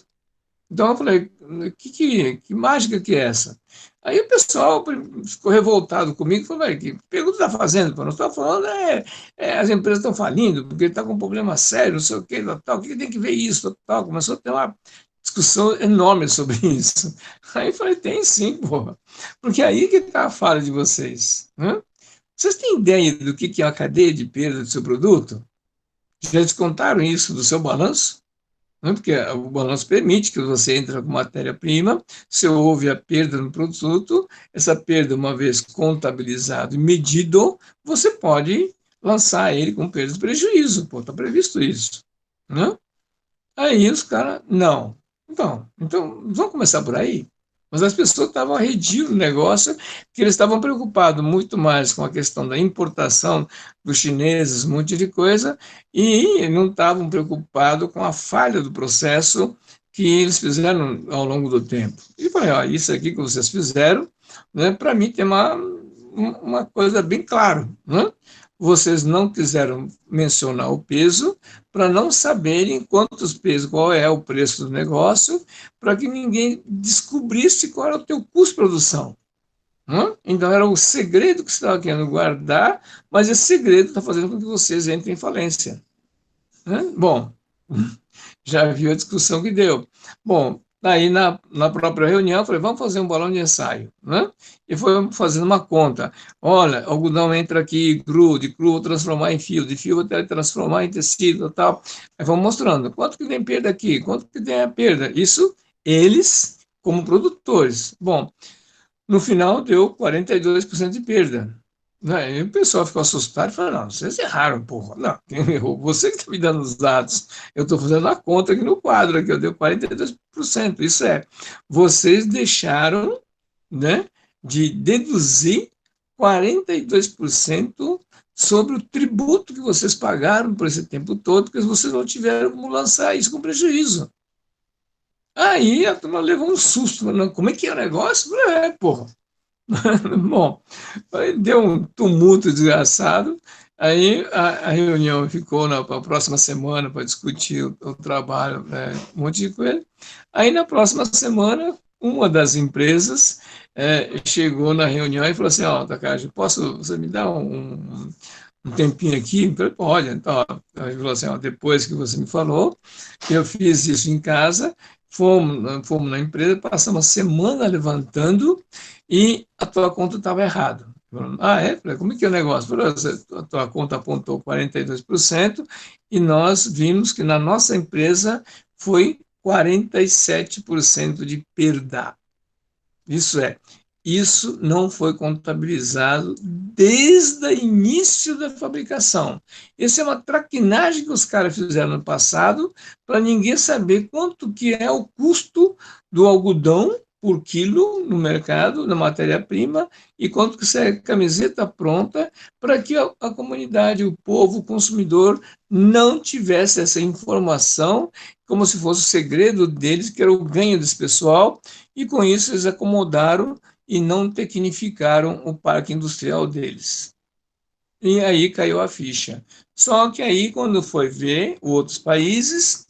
Então eu falei, que mágica que é essa? Aí o pessoal ficou revoltado comigo e falou, que pergunta está fazendo? Nós estamos falando, as empresas estão falindo, porque está com um problema sério, não sei o que, tal, o que tem que ver isso, tal. Começou a ter uma discussão enorme sobre isso. Aí eu falei, tem sim, porra, porque aí que está a falha de vocês, né? Vocês têm ideia do que é a cadeia de perda do seu produto? Já descontaram isso do seu balanço? Né? Porque o balanço permite que você entre com matéria-prima, se houve a perda no produto, essa perda, uma vez contabilizado e medido, você pode lançar ele com perda de prejuízo, pô, está previsto isso, né? Aí os caras, não. Então, vamos começar por aí? Mas as pessoas estavam arrediando o negócio, que eles estavam preocupados muito mais com a questão da importação dos chineses, um monte de coisa, e não estavam preocupados com a falha do processo que eles fizeram ao longo do tempo. E falei, ó, isso aqui que vocês fizeram, né, para mim tem uma coisa bem clara, né? Vocês não quiseram mencionar o peso para não saberem quantos pesos, qual é o preço do negócio, para que ninguém descobrisse qual era o teu custo de produção. Né? Então era o segredo que você estava querendo guardar, mas esse segredo está fazendo com que vocês entrem em falência. Né? Bom, já viu a discussão que deu. Bom, aí na própria reunião, eu falei, vamos fazer um balão de ensaio, né? E foi fazendo uma conta. Olha, algodão entra aqui cru, de cru vou transformar em fio, de fio vou transformar em tecido e tal. Aí vamos mostrando, quanto que tem perda aqui, quanto que tem a perda. Isso, eles, como produtores. Bom, no final deu 42% de perda. Né? E o pessoal ficou assustado e falou, não, vocês erraram, porra. Não, quem errou? Você que está me dando os dados. Eu estou fazendo a conta aqui no quadro, aqui eu dei 42%. Isso é, vocês deixaram, né, de deduzir 42% sobre o tributo que vocês pagaram por esse tempo todo, porque vocês não tiveram como lançar isso com prejuízo. Aí a turma levou um susto, falando, como é que é o negócio? Eu falei, porra. Bom, aí deu um tumulto desgraçado. Aí a reunião ficou para a próxima semana para discutir o trabalho, né, um monte de coisa. Aí na próxima semana, uma das empresas chegou na reunião e falou assim, ó, Takashi, você me dá um tempinho aqui? Eu falei, pode. Então, ele falou assim, ó, depois que você me falou, eu fiz isso em casa, fomos na empresa, passamos uma semana levantando e a tua conta estava errada. Ah, é? Falei, como é que é o negócio? Falei, a tua conta apontou 42% e nós vimos que na nossa empresa foi 47% de perda. Isso é, isso não foi contabilizado desde o início da fabricação. Essa é uma traquinagem que os caras fizeram no passado para ninguém saber quanto que é o custo do algodão por quilo no mercado, na matéria-prima, e quanto que é camiseta pronta, para que a comunidade, o povo, o consumidor, não tivesse essa informação, como se fosse o segredo deles, que era o ganho desse pessoal, e com isso eles acomodaram e não tecnificaram o parque industrial deles. E aí caiu a ficha. Só que aí, quando foi ver outros países,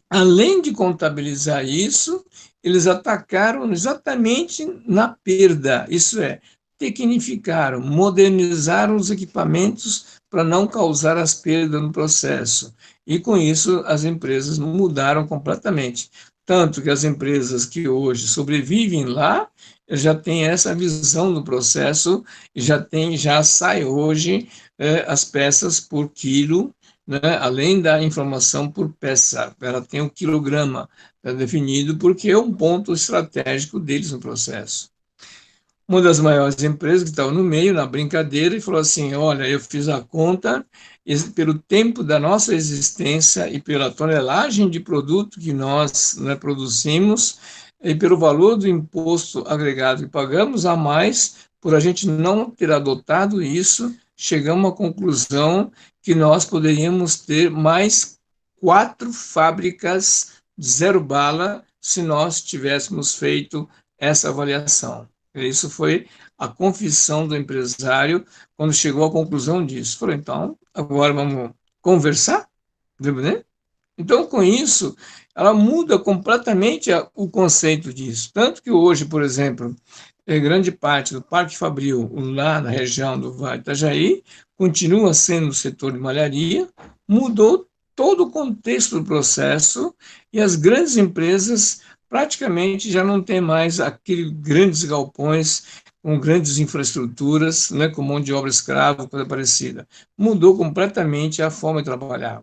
além de contabilizar isso, eles atacaram exatamente na perda, isso é, tecnificaram, modernizaram os equipamentos para não causar as perdas no processo. E com isso as empresas mudaram completamente. Tanto que as empresas que hoje sobrevivem lá já têm essa visão do processo, já sai hoje as peças por quilo, né, além da informação por peça, ela tem um quilograma definido, porque é um ponto estratégico deles no processo. Uma das maiores empresas que estava no meio, na brincadeira, e falou assim, olha, eu fiz a conta, pelo tempo da nossa existência e pela tonelagem de produto que nós, né, produzimos, e pelo valor do imposto agregado que pagamos a mais, por a gente não ter adotado isso, chegamos à conclusão que nós poderíamos ter mais 4 fábricas zero bala se nós tivéssemos feito essa avaliação. Isso foi a confissão do empresário quando chegou à conclusão disso. Falou, então, agora vamos conversar? Né? Então, com isso, ela muda completamente o conceito disso. Tanto que hoje, por exemplo, grande parte do Parque Fabril, lá na região do Vale do Itajaí, continua sendo o setor de malharia, mudou todo o contexto do processo e as grandes empresas praticamente já não têm mais aqueles grandes galpões com grandes infraestruturas, né, com mão de obra escrava, coisa parecida. Mudou completamente a forma de trabalhar.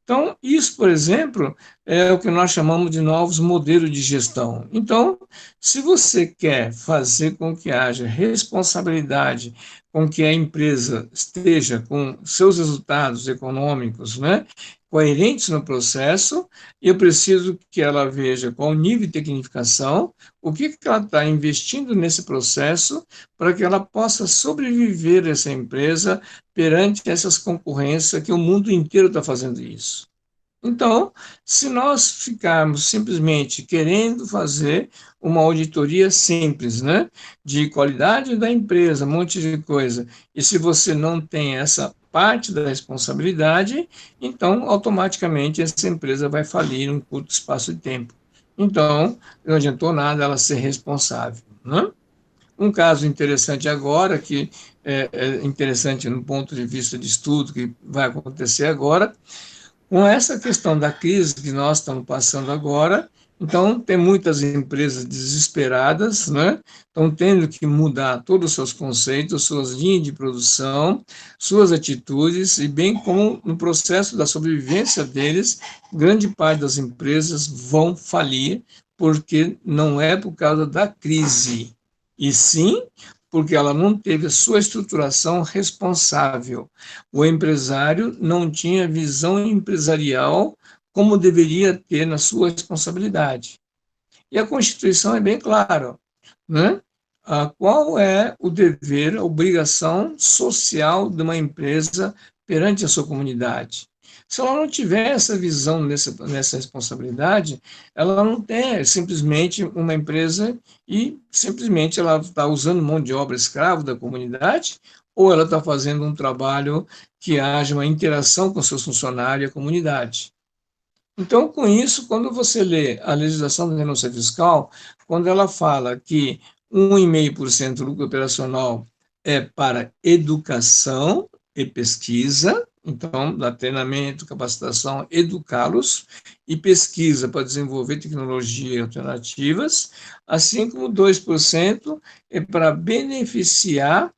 Então, isso, por exemplo, é o que nós chamamos de novos modelos de gestão. Então, se você quer fazer com que haja responsabilidade, com que a empresa esteja com seus resultados econômicos, né, coerentes no processo, eu preciso que ela veja qual o nível de tecnificação, o que ela está investindo nesse processo, para que ela possa sobreviver, essa empresa, perante essas concorrências que o mundo inteiro está fazendo isso. Então, se nós ficarmos simplesmente querendo fazer uma auditoria simples, né, de qualidade da empresa, um monte de coisa, e se você não tem essa parte da responsabilidade, então automaticamente essa empresa vai falir em um curto espaço de tempo. Então, não adiantou nada ela ser responsável, né? Um caso interessante agora, que é interessante no ponto de vista de estudo que vai acontecer agora, com essa questão da crise que nós estamos passando agora, então tem muitas empresas desesperadas, né? Estão tendo que mudar todos os seus conceitos, suas linhas de produção, suas atitudes, e bem como no processo da sobrevivência deles, grande parte das empresas vão falir, porque não é por causa da crise, e sim porque ela não teve a sua estruturação responsável. O empresário não tinha visão empresarial como deveria ter na sua responsabilidade. E a Constituição é bem clara, né? Qual é o dever, a obrigação social de uma empresa perante a sua comunidade? Se ela não tiver essa visão nessa responsabilidade, ela não é simplesmente uma empresa e simplesmente ela está usando mão de obra escravo da comunidade, ou ela está fazendo um trabalho que haja uma interação com seus funcionários e a comunidade. Então, com isso, quando você lê a legislação da renúncia fiscal, quando ela fala que 1,5% do lucro operacional é para educação e pesquisa, então, dá treinamento, capacitação, educá-los, e pesquisa para desenvolver tecnologias alternativas, assim como 2% é para beneficiar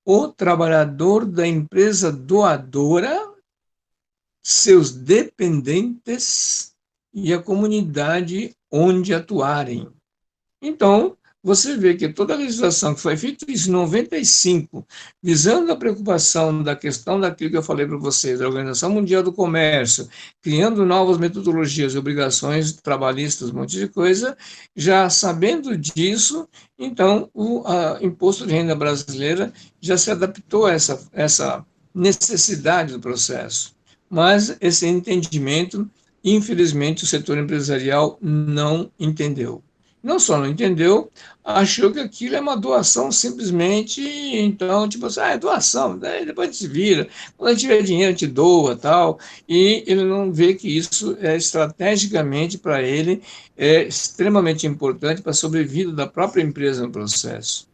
o trabalhador da empresa doadora, seus dependentes e a comunidade onde atuarem. Então, você vê que toda a legislação que foi feita em 95, visando a preocupação da questão daquilo que eu falei para vocês, da Organização Mundial do Comércio, criando novas metodologias e obrigações trabalhistas, um monte de coisa, já sabendo disso, então o Imposto de Renda Brasileira já se adaptou a essa necessidade do processo. Mas esse entendimento, infelizmente, o setor empresarial não entendeu. Não só não entendeu, achou que aquilo é uma doação simplesmente, então, tipo assim, é doação, daí depois a gente se vira, quando a gente tiver dinheiro, a gente doa, tal, e ele não vê que isso é estrategicamente para ele, é extremamente importante para a sobrevida da própria empresa no processo.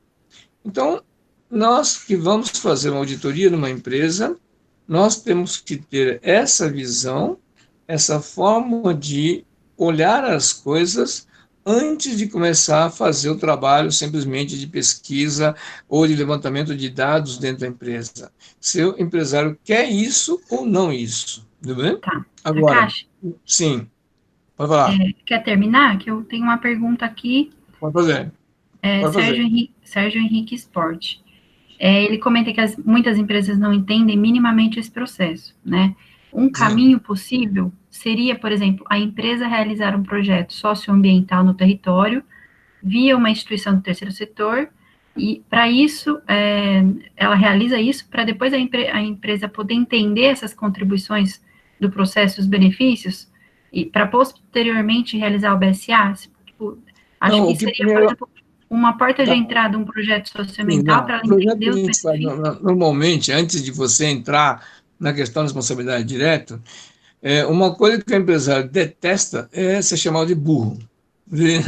Então, nós que vamos fazer uma auditoria numa empresa, nós temos que ter essa visão, essa forma de olhar as coisas antes de começar a fazer o trabalho simplesmente de pesquisa ou de levantamento de dados dentro da empresa. Se o empresário quer isso ou não isso, tudo bem?
Tá.
Agora,
Takashi,
sim, pode falar.
quer terminar? Que eu tenho uma pergunta aqui.
Pode fazer. Pode fazer.
Sérgio Henrique Sport. Ele comenta que muitas empresas não entendem minimamente esse processo, né? Um caminho possível seria, por exemplo, a empresa realizar um projeto socioambiental no território via uma instituição do terceiro setor e, para isso, ela realiza isso para depois a empresa poder entender essas contribuições do processo, os benefícios, e para posteriormente realizar o BSA. Tipo, acho
Não,
que seria, por exemplo, uma porta de entrada, um projeto socioambiental para ela entender os benefícios.
Normalmente, antes de você entrar na questão da responsabilidade direta, uma coisa que o empresário detesta é ser chamado de burro.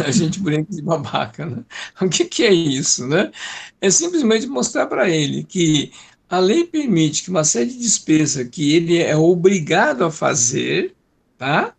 A gente brinca de babaca, né? O que é isso, né? É simplesmente mostrar para ele que a lei permite que uma série de despesas que ele é obrigado a fazer, tá?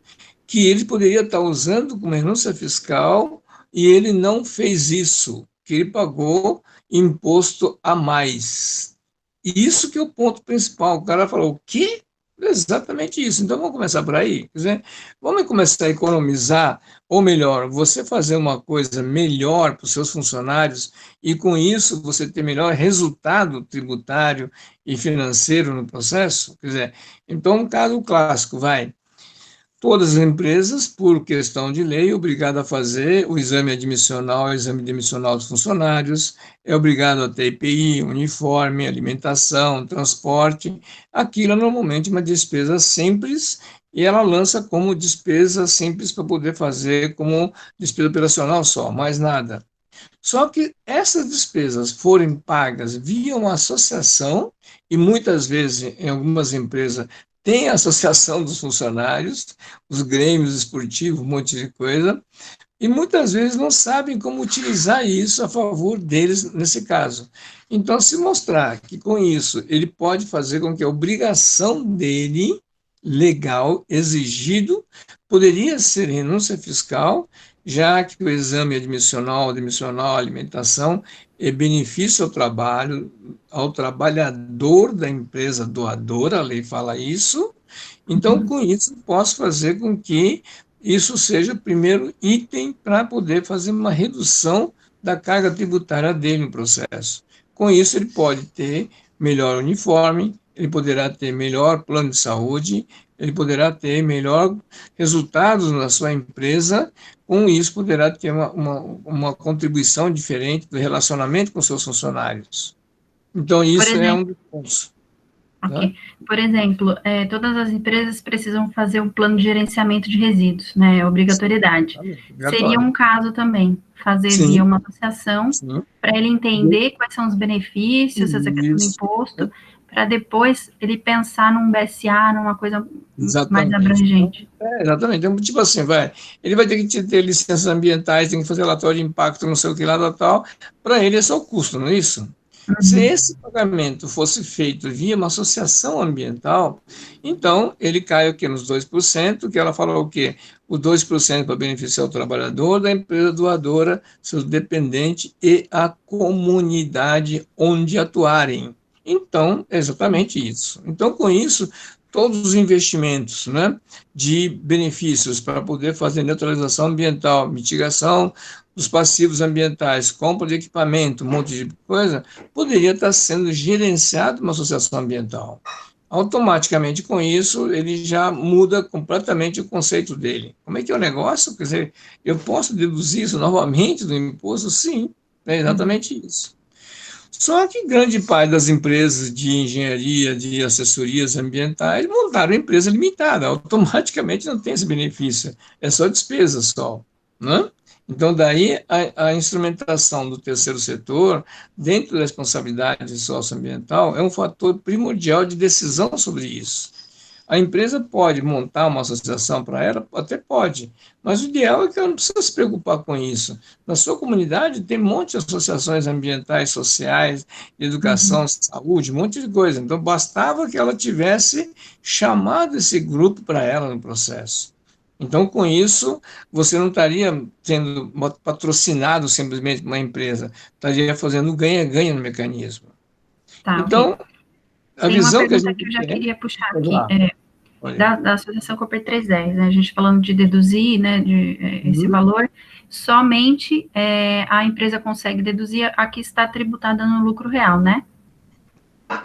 Que ele poderia estar usando como renúncia fiscal e ele não fez isso, que ele pagou imposto a mais. E isso que é o ponto principal. O cara falou, o quê? Exatamente isso. Então vamos começar por aí. Quer dizer, vamos começar a economizar, ou melhor, você fazer uma coisa melhor para os seus funcionários e com isso você ter melhor resultado tributário e financeiro no processo. Quer dizer, então um caso clássico, vai. Todas as empresas, por questão de lei, é obrigado a fazer o exame admissional, o exame demissional dos funcionários, é obrigado a ter EPI, uniforme, alimentação, transporte. Aquilo é normalmente uma despesa simples e ela lança como despesa simples para poder fazer como despesa operacional só, mais nada. Só que essas despesas forem pagas via uma associação, e muitas vezes, em algumas empresas, tem a associação dos funcionários, os grêmios esportivos, um monte de coisa, e muitas vezes não sabem como utilizar isso a favor deles nesse caso. Então, se mostrar que com isso ele pode fazer com que a obrigação dele, legal, exigido, poderia ser renúncia fiscal, já que o exame admissional, demissional, alimentação, é benefício ao trabalho, ao trabalhador da empresa doadora, a lei fala isso. Então, com isso, posso fazer com que isso seja o primeiro item para poder fazer uma redução da carga tributária dele no processo. Com isso, ele pode ter melhor uniforme, ele poderá ter melhor plano de saúde, ele poderá ter melhor resultados na sua empresa, com isso poderá ter uma contribuição diferente do relacionamento com seus funcionários. Então, isso é um dos pontos.
Ok. Por exemplo, todas as empresas precisam fazer um plano de gerenciamento de resíduos, né? É obrigatoriedade. Seria um caso também, fazer via uma associação, para ele entender quais são os benefícios, essa questão do imposto, para depois ele pensar num BSA, numa coisa mais
Exatamente.
abrangente.
Exatamente. Então, tipo assim, ele vai ter que ter licenças ambientais, tem que fazer relatório de impacto, não sei o que lá, tal. Para ele é só o custo, não é isso? Se esse pagamento fosse feito via uma associação ambiental, então ele cai aqui nos 2%, que ela falou o quê? O 2% para beneficiar o trabalhador da empresa doadora, seus dependentes e a comunidade onde atuarem. Então, é exatamente isso. Então, com isso, todos os investimentos, né, de benefícios para poder fazer neutralização ambiental, mitigação dos passivos ambientais, compra de equipamento, um monte de coisa, poderia estar sendo gerenciado uma associação ambiental. Automaticamente, com isso, ele já muda completamente o conceito dele. Como é que é o negócio? Quer dizer, eu posso deduzir isso novamente do imposto? Sim, é exatamente isso. Só que grande parte das empresas de engenharia, de assessorias ambientais, montaram empresa limitada, automaticamente não tem esse benefício, é só despesa só, né? Então, daí a instrumentação do terceiro setor, dentro da responsabilidade socioambiental, é um fator primordial de decisão sobre isso. A empresa pode montar uma associação para ela? Até pode, mas o ideal é que ela não precisa se preocupar com isso. Na sua comunidade tem um monte de associações ambientais, sociais, de educação, saúde, um monte de coisa. Então, bastava que ela tivesse chamado esse grupo para ela no processo. Então, com isso, você não estaria sendo patrocinado simplesmente por uma empresa, estaria fazendo ganha-ganha no mecanismo.
Tá, ok.
Então, a
Tem uma
visão que a
pergunta
gente
que eu já
tem...
queria puxar
Vamos
aqui,
lá, olha.
da Associação Cooper 310, né? A gente falando de deduzir, né, esse valor, somente a empresa consegue deduzir a que está tributada no lucro real, né?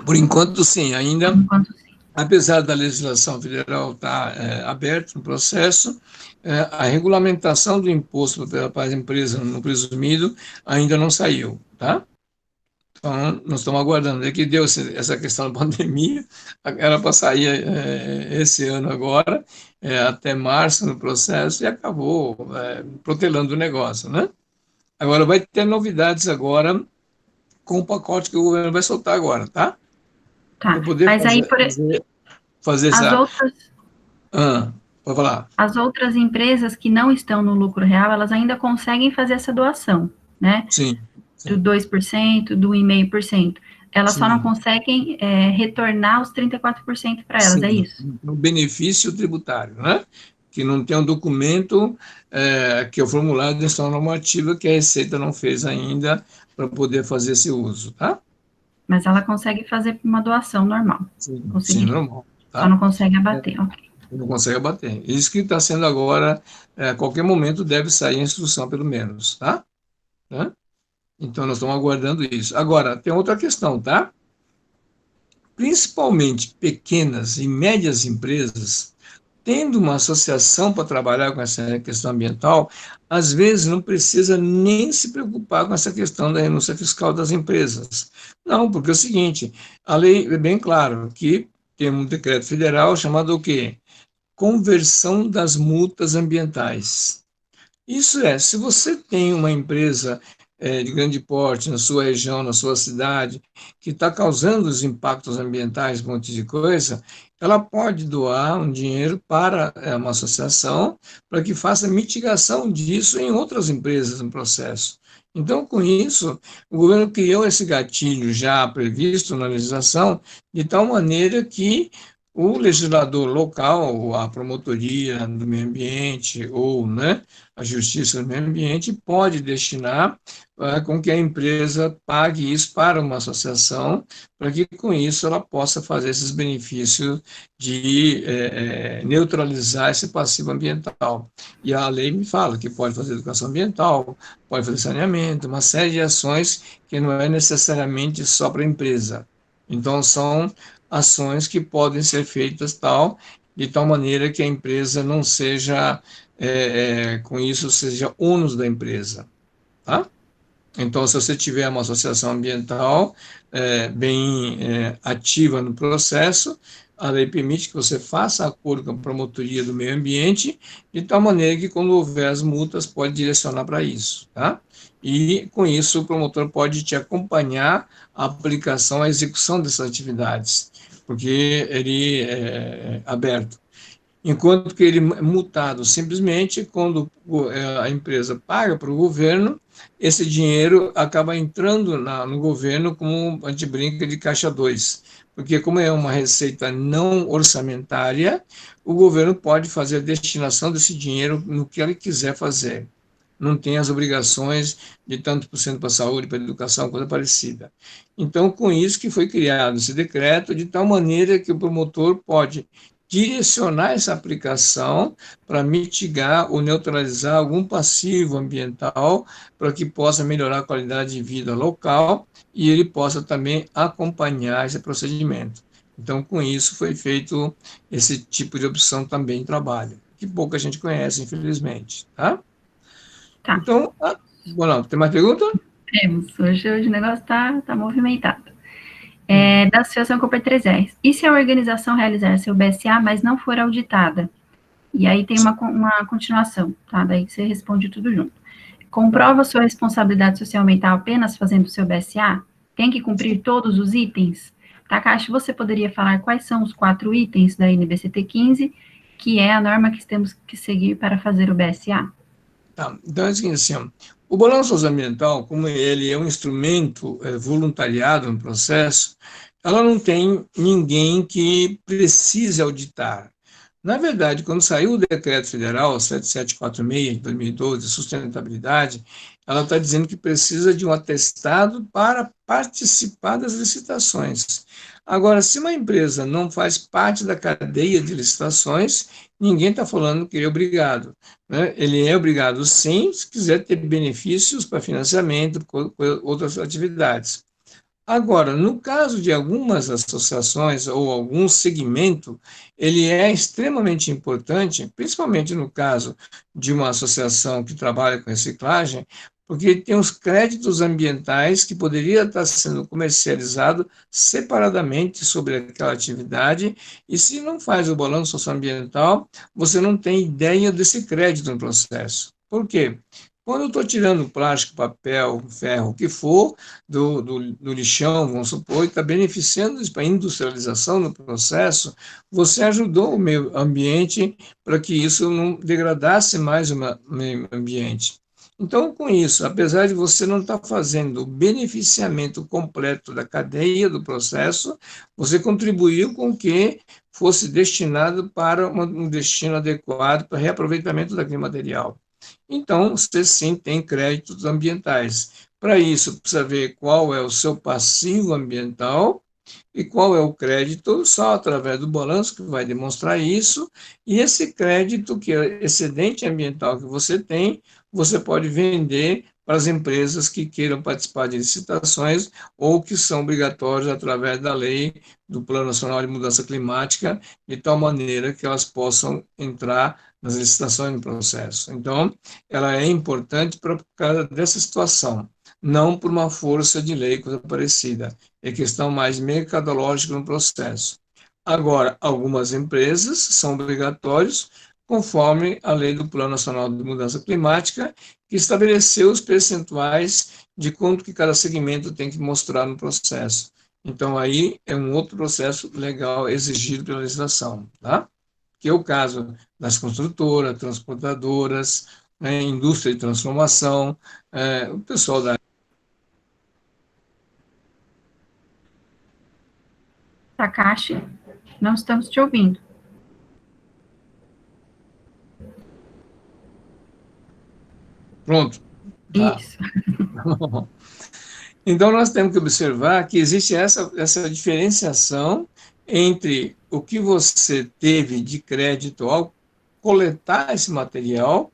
Por enquanto, sim,
Por
ainda,
enquanto, sim.
apesar da legislação federal estar aberta no processo, a regulamentação do imposto para as empresas no presumido ainda não saiu, tá? Então, nós estamos aguardando. É que deu essa questão da pandemia, era para sair esse ano agora, até março no processo, e acabou protelando o negócio, né? Agora, vai ter novidades agora com o pacote que o governo vai soltar agora, tá? Para
Tá.
poder
Mas aí,
fazer
as
essa...
outras,
Ah, pode falar.
as outras empresas que não estão no lucro real, elas ainda conseguem fazer essa doação, né?
Sim,
Do
sim,
2%, do 1,5%. Elas só não
sim,
conseguem retornar os 34% para elas, é
sim.
isso?
No benefício tributário, né? Que não tem um documento que é o formulário de gestão normativa que a Receita não fez ainda para poder fazer esse uso, tá?
Mas ela consegue fazer uma doação normal.
Sim, sim,
Conseguiria.
normal,
Só
tá?
não consegue
É,
abater, ok.
não consegue abater. Isso que está sendo agora, a qualquer momento deve sair a instrução, pelo menos, tá? Né? Então, nós estamos aguardando isso. Agora, tem outra questão, tá? Principalmente pequenas e médias empresas, tendo uma associação para trabalhar com essa questão ambiental, às vezes não precisa nem se preocupar com essa questão da renúncia fiscal das empresas. Não, porque é o seguinte, a lei é bem claro que tem um decreto federal chamado o quê? Conversão das multas ambientais. Isso se você tem uma empresa de grande porte na sua região, na sua cidade, que está causando os impactos ambientais, um monte de coisa, ela pode doar um dinheiro para uma associação para que faça mitigação disso em outras empresas no processo. Então, com isso, o governo criou esse gatilho já previsto na legislação, de tal maneira que o legislador local, a promotoria do meio ambiente, ou, né, a Justiça do Meio Ambiente pode destinar com que a empresa pague isso para uma associação, para que com isso ela possa fazer esses benefícios de neutralizar esse passivo ambiental. E a lei me fala que pode fazer educação ambiental, pode fazer saneamento, uma série de ações que não é necessariamente só para a empresa. Então, são ações que podem ser feitas de tal maneira que a empresa não seja com isso seja ônus da empresa, tá? Então, se você tiver uma associação ambiental bem ativa no processo, a lei permite que você faça acordo com a promotoria do meio ambiente, de tal maneira que, quando houver as multas, pode direcionar para isso, tá? E, com isso, o promotor pode te acompanhar a aplicação, a execução dessas atividades, porque ele é aberto. Enquanto que ele é multado simplesmente quando a empresa paga para o governo, esse dinheiro acaba entrando no governo como a gente brinca de caixa 2, porque como é uma receita não orçamentária, o governo pode fazer a destinação desse dinheiro no que ele quiser fazer. Não tem as obrigações de tanto por cento para a saúde, para a educação, coisa parecida. Então, com isso que foi criado esse decreto, de tal maneira que o promotor pode direcionar essa aplicação para mitigar ou neutralizar algum passivo ambiental para que possa melhorar a qualidade de vida local e ele possa também acompanhar esse procedimento. Então, com isso, foi feito esse tipo de opção também em trabalho, que pouca gente conhece, infelizmente. Tá?
Tá.
Então, bom, tem mais pergunta?
Temos. Hoje o negócio tá movimentado. Da Associação Cooper 3R. E se a organização realizar seu BSA, mas não for auditada? E aí tem uma continuação, tá? Daí você responde tudo junto. Comprova sua responsabilidade social ambiental apenas fazendo o seu BSA? Tem que cumprir todos os itens? Takashi, você poderia falar quais são os 4 itens da NBCT 15, que é a norma que temos que seguir para fazer o BSA?
Tá, então é assim, o balanço socioambiental, como ele é um instrumento voluntariado no processo, ela não tem ninguém que precise auditar. Na verdade, quando saiu o decreto federal 7746 de 2012, sustentabilidade, ela está dizendo que precisa de um atestado para participar das licitações. Agora, se uma empresa não faz parte da cadeia de licitações, ninguém está falando que ele é obrigado, né? Ele é obrigado, sim, se quiser ter benefícios para financiamento, outras atividades. Agora, no caso de algumas associações ou algum segmento, ele é extremamente importante, principalmente no caso de uma associação que trabalha com reciclagem, porque tem os créditos ambientais que poderia estar sendo comercializado separadamente sobre aquela atividade, e se não faz o balanço socioambiental, você não tem ideia desse crédito no processo. Por quê? Quando eu estou tirando plástico, papel, ferro, o que for, do lixão, vamos supor, e está beneficiando para a industrialização no processo, você ajudou o meio ambiente para que isso não degradasse mais o meio ambiente. Então, com isso, apesar de você não estar fazendo o beneficiamento completo da cadeia do processo, você contribuiu com que fosse destinado para um destino adequado para reaproveitamento daquele material. Então, você sim tem créditos ambientais. Para isso, precisa ver qual é o seu passivo ambiental e qual é o crédito, só através do balanço que vai demonstrar isso, e esse crédito, que é excedente ambiental que você tem, você pode vender para as empresas que queiram participar de licitações ou que são obrigatórias através da lei do Plano Nacional de Mudança Climática, de tal maneira que elas possam entrar nas licitações no processo. Então, ela é importante por causa dessa situação, não por uma força de lei, coisa parecida. É questão mais mercadológica no processo. Agora, algumas empresas são obrigatórias, conforme a lei do Plano Nacional de Mudança Climática, que estabeleceu os percentuais de quanto que cada segmento tem que mostrar no processo. Então, aí é um outro processo legal exigido pela legislação, tá? Que é o caso das construtoras, transportadoras, né, indústria de transformação, o pessoal da...
Takashi, não estamos te ouvindo.
Pronto. Tá.
Isso.
Então, nós temos que observar que existe essa diferenciação entre o que você teve de crédito ao coletar esse material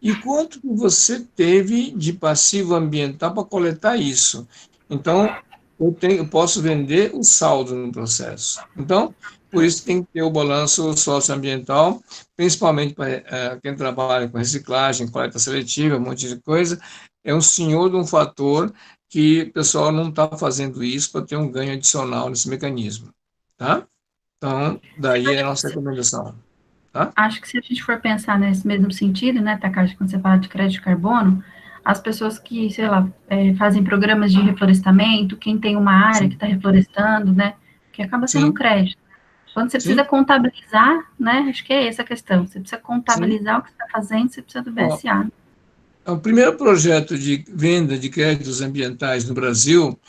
e quanto que você teve de passivo ambiental para coletar isso. Então, eu posso vender o saldo no processo. Então, por isso tem que ter o balanço socioambiental, principalmente para quem trabalha com reciclagem, coleta seletiva, um monte de coisa, é um senhor de um fator que o pessoal não está fazendo isso para ter um ganho adicional nesse mecanismo, tá? Então, daí é a nossa recomendação. Tá?
Acho que se a gente for pensar nesse mesmo sentido, né, Takashi, quando você fala de crédito de carbono, as pessoas que, sei lá, fazem programas de reflorestamento, quem tem uma área que
Sim.
está reflorestando, né, que acaba sendo um
Sim,
crédito. Quando você precisa
sim,
contabilizar, né, acho que é essa a questão, você precisa
sim.
contabilizar o que você está fazendo, você precisa do
Ó,
BSA.
o primeiro projeto de venda de créditos ambientais no Brasil,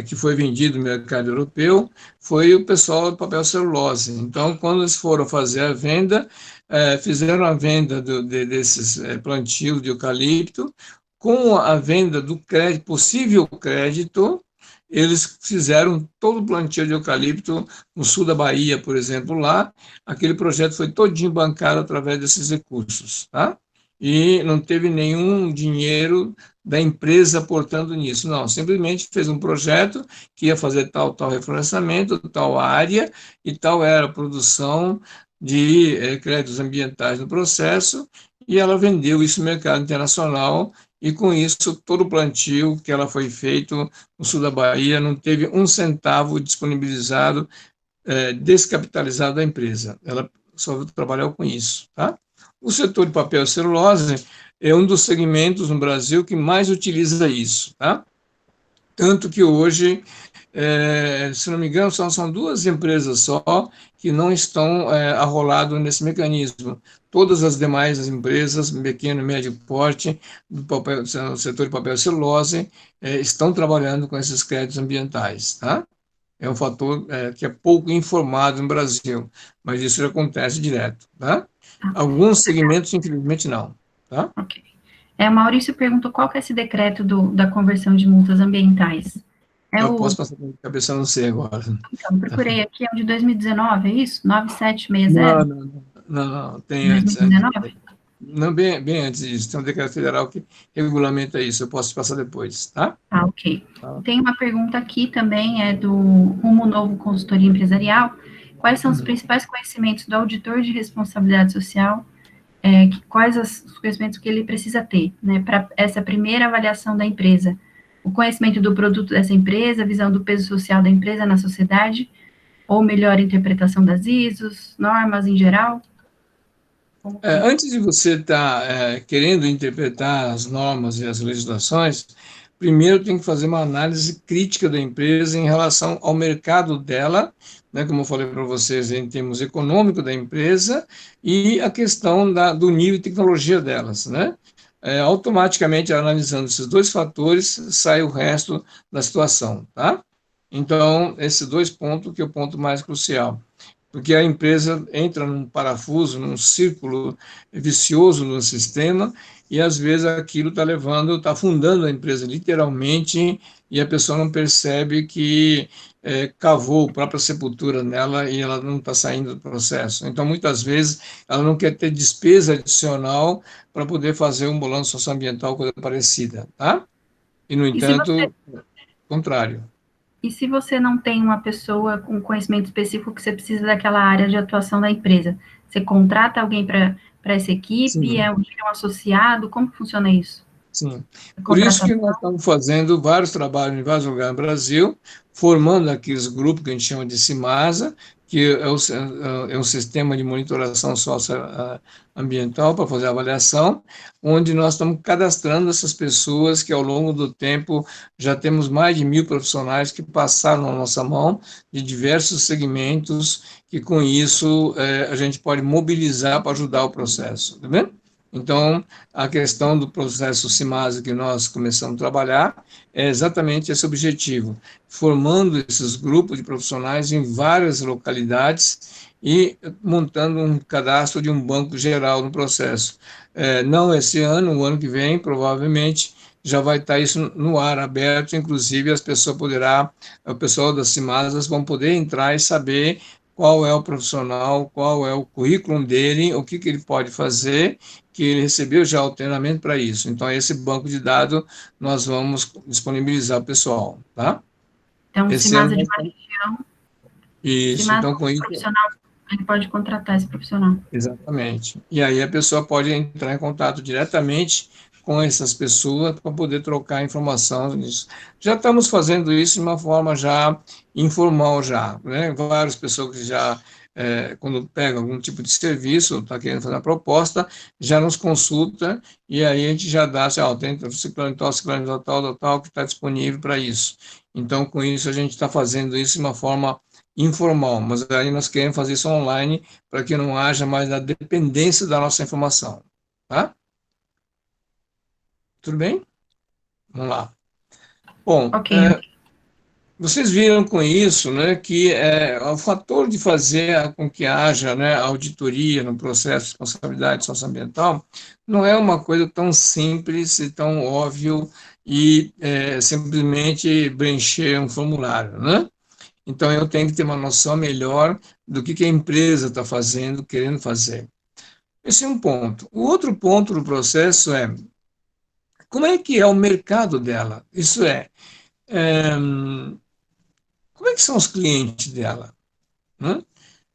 que foi vendido no mercado europeu, foi o pessoal do papel celulose. Então, quando eles foram fazer a venda, fizeram a venda desses plantios de eucalipto, com a venda do crédito, possível crédito, eles fizeram todo o plantio de eucalipto no sul da Bahia, por exemplo, lá. Aquele projeto foi todinho bancado através desses recursos, tá? E não teve nenhum dinheiro da empresa aportando nisso, não, simplesmente fez um projeto que ia fazer tal reflorestamento, tal área, e tal era a produção de créditos ambientais no processo, e ela vendeu isso no mercado internacional, e com isso todo o plantio que ela foi feito no sul da Bahia não teve um centavo disponibilizado, descapitalizado da empresa, ela só trabalhou com isso, tá? O setor de papel e celulose é um dos segmentos no Brasil que mais utiliza isso, tá? Tanto que hoje, se não me engano, são duas empresas só que não estão arroladas nesse mecanismo. Todas as demais empresas, pequeno e médio porte, do papel, do setor de papel e celulose, estão trabalhando com esses créditos ambientais, tá? É um fator que é pouco informado no Brasil, mas isso já acontece direto, tá?
Tá?
Alguns segmentos, infelizmente, não, tá?
Ok. Maurício perguntou qual que é esse decreto da conversão de multas ambientais. É
Eu
o,
posso passar a cabeça, não sei agora.
então, procurei aqui, é o de 2019, é isso?
Não,
9760?
não, não, tem antes.
2019?
Não, bem antes disso. Tem um decreto federal que regulamenta isso. Eu posso passar depois, tá?
Ah, ok.
Tá.
Tem uma pergunta aqui também, é do Rumo Novo Consultoria Empresarial. Quais são os principais conhecimentos do auditor de responsabilidade social? Quais os conhecimentos que ele precisa ter, né, para essa primeira avaliação da empresa? O conhecimento do produto dessa empresa, a visão do peso social da empresa na sociedade, ou melhor interpretação das ISOs, normas em geral?
Antes de você estar querendo interpretar as normas e as legislações, primeiro tem que fazer uma análise crítica da empresa em relação ao mercado dela, né, como eu falei para vocês, em termos econômicos da empresa, e a questão do nível de tecnologia delas, né? Automaticamente, analisando esses dois fatores, sai o resto da situação, tá? Então, esses dois pontos que é o ponto mais crucial, porque a empresa entra num parafuso, num círculo vicioso no sistema, e às vezes aquilo está afundando a empresa literalmente, e a pessoa não percebe que cavou a própria sepultura nela e ela não está saindo do processo. Então, muitas vezes, ela não quer ter despesa adicional para poder fazer um balanço socioambiental, coisa parecida, tá? E, no
E se você,
entanto, contrário.
e se você não tem uma pessoa com conhecimento específico que você precisa daquela área de atuação da empresa, você contrata alguém para essa equipe,
Sim.
um associado, como funciona isso?
Sim.
A
Por isso que
contratação?
nós estamos fazendo vários trabalhos em vários lugares no Brasil, formando aqueles grupos que a gente chama de CIMASA, que é um sistema de monitoração socioambiental para fazer a avaliação, onde nós estamos cadastrando essas pessoas que, ao longo do tempo, já temos mais de 1.000 profissionais que passaram na nossa mão, de diversos segmentos, que com isso a gente pode mobilizar para ajudar o processo, tá vendo? Então, a questão do processo CIMASA que nós começamos a trabalhar é exatamente esse objetivo, formando esses grupos de profissionais em várias localidades e montando um cadastro de um banco geral no processo. Não esse ano, o ano que vem, provavelmente, já vai estar isso no ar aberto, inclusive o pessoal das CIMASAs vão poder entrar e saber qual é o profissional, qual é o currículo dele, o que ele pode fazer, que ele recebeu já o treinamento para isso. Então, esse banco de dados nós vamos disponibilizar ao pessoal, tá?
Então, se
Esse é o
Masa de uma
nosso...
região, se
Isso,
Masa
então
é
com
um
isso,
profissional, ele pode contratar esse profissional.
exatamente. E aí a pessoa pode entrar em contato diretamente com essas pessoas para poder trocar informação nisso. Já estamos fazendo isso de uma forma já informal já, né? Várias pessoas que já, quando pegam algum tipo de serviço, está querendo fazer uma proposta, já nos consulta e aí a gente já dá, assim, tem ciclano tal, que está disponível para isso. Então, com isso, a gente está fazendo isso de uma forma informal, mas aí nós queremos fazer isso online para que não haja mais a dependência da nossa informação, tá? Tudo bem? Vamos lá. Bom,
Ok,
vocês viram com isso, né, que o fator de fazer com que haja, né, auditoria no processo de responsabilidade socioambiental não é uma coisa tão simples e tão óbvio e simplesmente preencher um formulário, né? Então eu tenho que ter uma noção melhor do que a empresa está fazendo, querendo fazer. Esse é um ponto. O outro ponto do processo é como é que é o mercado dela? Isso é como é que são os clientes dela, né?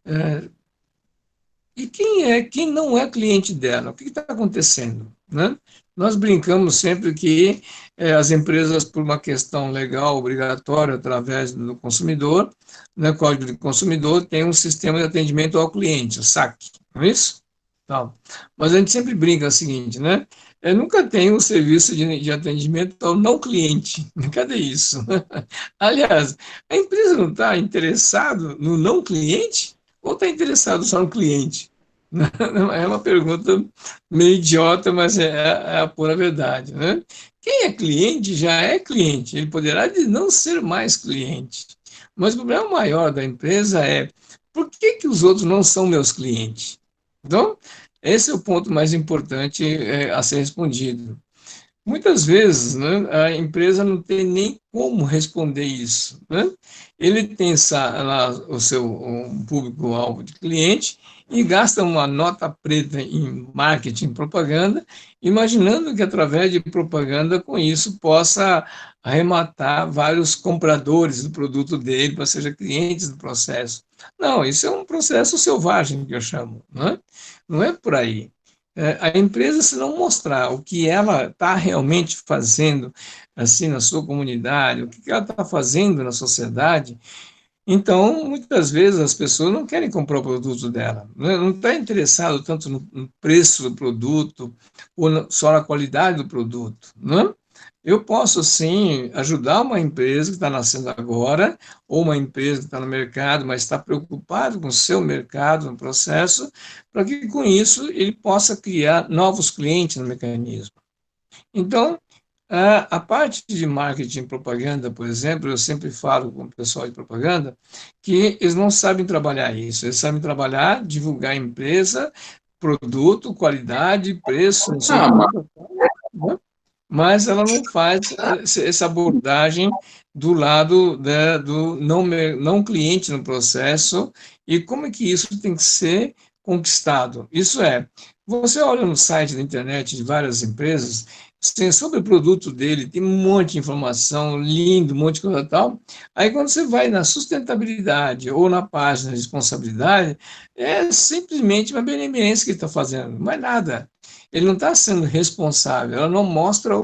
É, e quem não é cliente dela? O que está acontecendo, né? Nós brincamos sempre que as empresas, por uma questão legal obrigatória através do consumidor, né, Código de Consumidor, tem um sistema de atendimento ao cliente, o SAC, não é isso? Então, mas a gente sempre brinca o seguinte, né? Nunca tem um serviço de atendimento ao não cliente. Cadê isso? Aliás, a empresa não está interessada no não cliente ou está interessado só no cliente? É uma pergunta meio idiota, mas é a pura verdade, né? Quem é cliente já é cliente, ele poderá não ser mais cliente. Mas o problema maior da empresa é por que os outros não são meus clientes? Então, esse é o ponto mais importante a ser respondido. Muitas vezes, né, a empresa não tem nem como responder isso, né? Ele tem lá o seu um público-alvo de cliente e gasta uma nota preta em marketing e propaganda, imaginando que através de propaganda, com isso, possa arrematar vários compradores do produto dele, para sejam clientes do processo. Não, isso é um processo selvagem, que eu chamo, né? Não é por aí. A empresa, se não mostrar o que ela está realmente fazendo assim na sua comunidade, o que ela está fazendo na sociedade, então muitas vezes as pessoas não querem comprar o produto dela, né? Não está interessado tanto no preço do produto ou só na qualidade do produto, né? Eu posso, sim, ajudar uma empresa que está nascendo agora, ou uma empresa que está no mercado, mas está preocupado com o seu mercado, no processo, para que, com isso, ele possa criar novos clientes no mecanismo. Então, a parte de marketing e propaganda, por exemplo, eu sempre falo com o pessoal de propaganda que eles não sabem trabalhar isso, eles sabem trabalhar, divulgar a empresa, produto, qualidade, preço, não sei o que, né? Mas ela não faz essa abordagem do lado do não cliente no processo e como é que isso tem que ser conquistado. Isso você olha no site da internet de várias empresas, sobre o produto dele, tem um monte de informação, lindo, um monte de coisa tal. Aí, quando você vai na sustentabilidade ou na página de responsabilidade, é simplesmente uma benemerência que ele está fazendo, mais nada. Ele não está sendo responsável, ela não mostra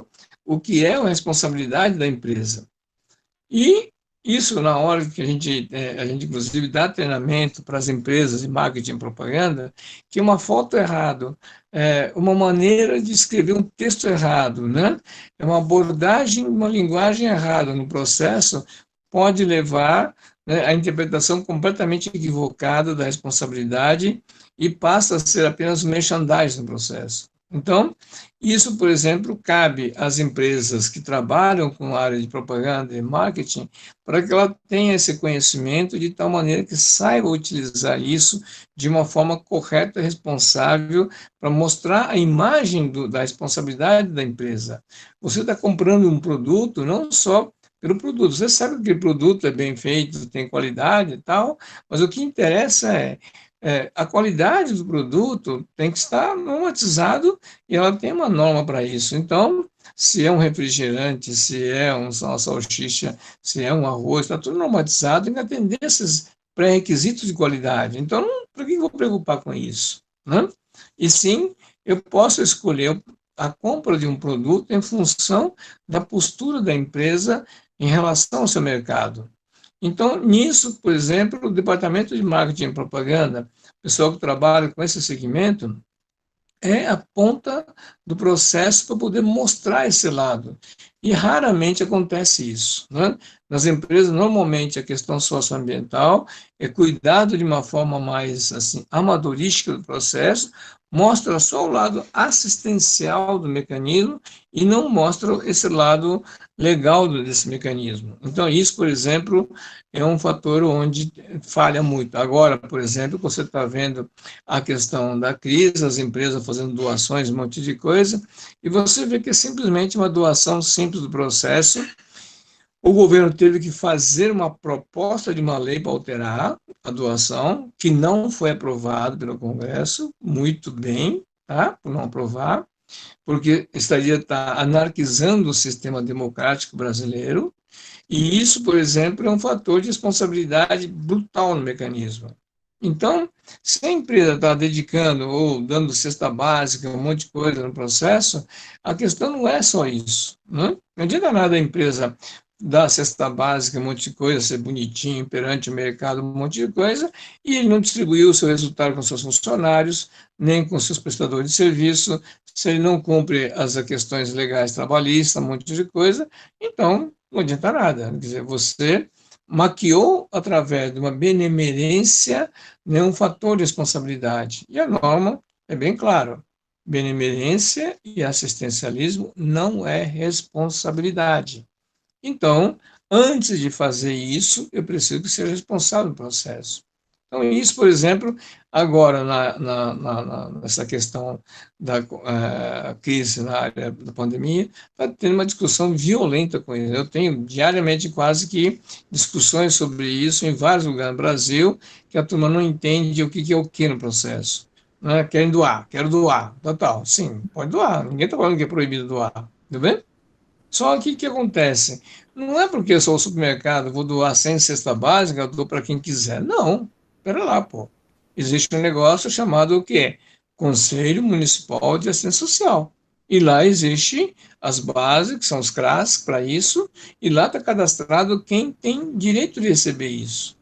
o que é a responsabilidade da empresa. E isso, na hora que a gente inclusive dá treinamento para as empresas de marketing e propaganda, que uma foto errada, uma maneira de escrever um texto errado, né? É uma abordagem, uma linguagem errada no processo, pode levar, né, à interpretação completamente equivocada da responsabilidade e passa a ser apenas um merchandising no processo. Então, isso, por exemplo, cabe às empresas que trabalham com a área de propaganda e marketing para que ela tenha esse conhecimento de tal maneira que saiba utilizar isso de uma forma correta e responsável para mostrar a imagem da responsabilidade da empresa. Você está comprando um produto não só pelo produto, você sabe que aquele produto é bem feito, tem qualidade e tal, mas o que interessa a qualidade do produto tem que estar normatizado e ela tem uma norma para isso. Então, se é um refrigerante, se é uma salsicha, se é um arroz, está tudo normatizado, tem que atender esses pré-requisitos de qualidade. Então, por que eu vou preocupar com isso, né? E sim, eu posso escolher a compra de um produto em função da postura da empresa em relação ao seu mercado. Então, nisso, por exemplo, o departamento de marketing e propaganda, o pessoal que trabalha com esse segmento, é a ponta do processo para poder mostrar esse lado. E raramente acontece isso. Né? Nas empresas, normalmente, a questão socioambiental é cuidado de uma forma mais assim, amadorística do processo, mostra só o lado assistencial do mecanismo e não mostra esse lado legal desse mecanismo. Então, isso, por exemplo, é um fator onde falha muito. Agora, por exemplo, você está vendo a questão da crise, as empresas fazendo doações, um monte de coisa, e você vê que é simplesmente uma doação simples do processo. O governo teve que fazer uma proposta de uma lei para alterar a doação, que não foi aprovada pelo Congresso, muito bem, tá? Por não aprovar, porque estaria anarquizando o sistema democrático brasileiro, e isso, por exemplo, é um fator de responsabilidade brutal no mecanismo. Então, se a empresa está dedicando ou dando cesta básica, um monte de coisa no processo, a questão não é só isso. Né? Não adianta nada a empresa dar cesta básica, um monte de coisa, ser bonitinho perante o mercado, um monte de coisa, e ele não distribuiu o seu resultado com seus funcionários, nem com seus prestadores de serviço, se ele não cumpre as questões legais trabalhistas, um monte de coisa, então não adianta nada. Quer dizer, você maquiou através de uma benemerência, né, um fator de responsabilidade. E a norma é bem clara: benemerência e assistencialismo não é responsabilidade. Então, antes de fazer isso, eu preciso que seja responsável do processo. Então, isso, por exemplo, agora, nessa questão da crise na área da pandemia, está tendo uma discussão violenta com isso. Eu tenho diariamente quase que discussões sobre isso em vários lugares no Brasil, que a turma não entende o que é o que no processo. Né? Querem doar, quero doar, total. Sim, pode doar, ninguém está falando que é proibido doar, tá bem? Só que o que acontece? Não é porque eu sou o supermercado, vou doar 100 cesta básica, eu dou para quem quiser. Não, espera lá, pô. Existe um negócio chamado o quê? Conselho Municipal de Assistência Social. E lá existe as bases, que são os CRAS, para isso, e lá está cadastrado quem tem direito de receber isso.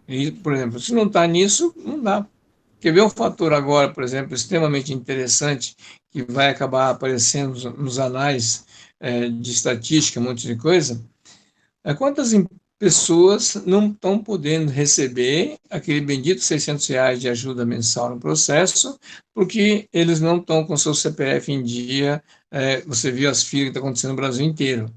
E, por exemplo, se não está nisso, não dá. Quer ver um fator agora, por exemplo, extremamente interessante, que vai acabar aparecendo nos anais de estatística, um monte de coisa? Quantas pessoas não estão podendo receber aquele bendito R$ 600 de ajuda mensal no processo, porque eles não estão com seu CPF em dia? Você viu as filas que estão acontecendo no Brasil inteiro.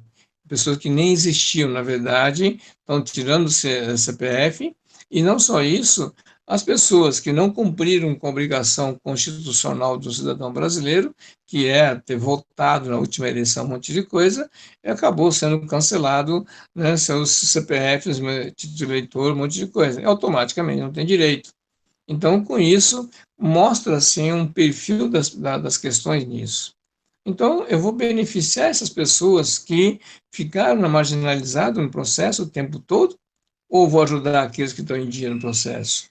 Pessoas que nem existiam, na verdade, estão tirando o CPF, e não só isso, as pessoas que não cumpriram com a obrigação constitucional do cidadão brasileiro, que é ter votado na última eleição um monte de coisa, e acabou sendo cancelado, né, seus CPFs, título de eleitor, um monte de coisa, e automaticamente não tem direito. Então, com isso, mostra assim um perfil das questões nisso. Então, eu vou beneficiar essas pessoas que ficaram marginalizadas no processo o tempo todo, ou vou ajudar aqueles que estão em dia no processo?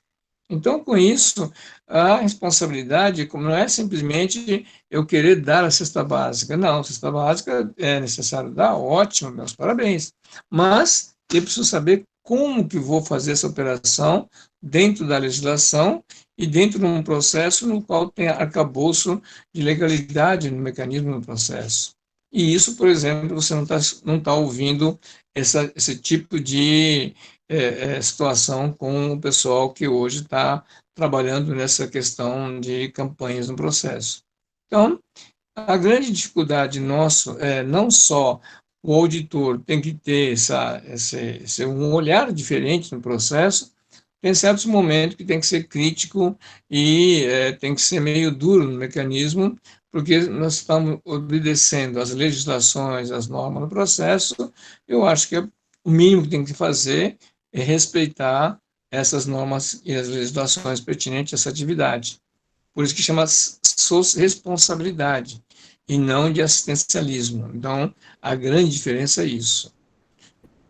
Então, com isso, a responsabilidade não é simplesmente eu querer dar a cesta básica. Não, a cesta básica é necessário dar, ótimo, meus parabéns. Mas eu preciso saber como que vou fazer essa operação dentro da legislação e dentro de um processo no qual tem arcabouço de legalidade no mecanismo do processo. E isso, por exemplo, você não tá ouvindo esse tipo de situação com o pessoal que hoje está trabalhando nessa questão de campanhas no processo. Então, a grande dificuldade nossa é não só o auditor tem que ter um olhar diferente no processo, tem certos momentos que tem que ser crítico e tem que ser meio duro no mecanismo, porque nós estamos obedecendo às legislações, às normas no processo. Eu acho que o mínimo que tem que fazer é respeitar essas normas e as legislações pertinentes a essa atividade. Por isso que chama responsabilidade e não de assistencialismo. Então, a grande diferença é isso.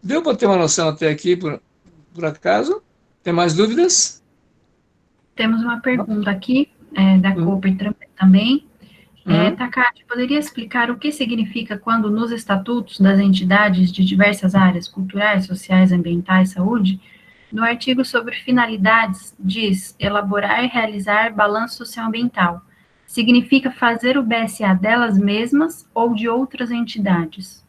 Deu para ter uma noção até aqui, por acaso? Tem mais dúvidas?
Temos uma pergunta aqui, da Cooper também. Takati, poderia explicar o que significa quando nos estatutos das entidades de diversas áreas, culturais, sociais, ambientais, saúde, no artigo sobre finalidades, diz elaborar e realizar balanço socioambiental. Significa fazer o BSA delas mesmas ou de outras entidades?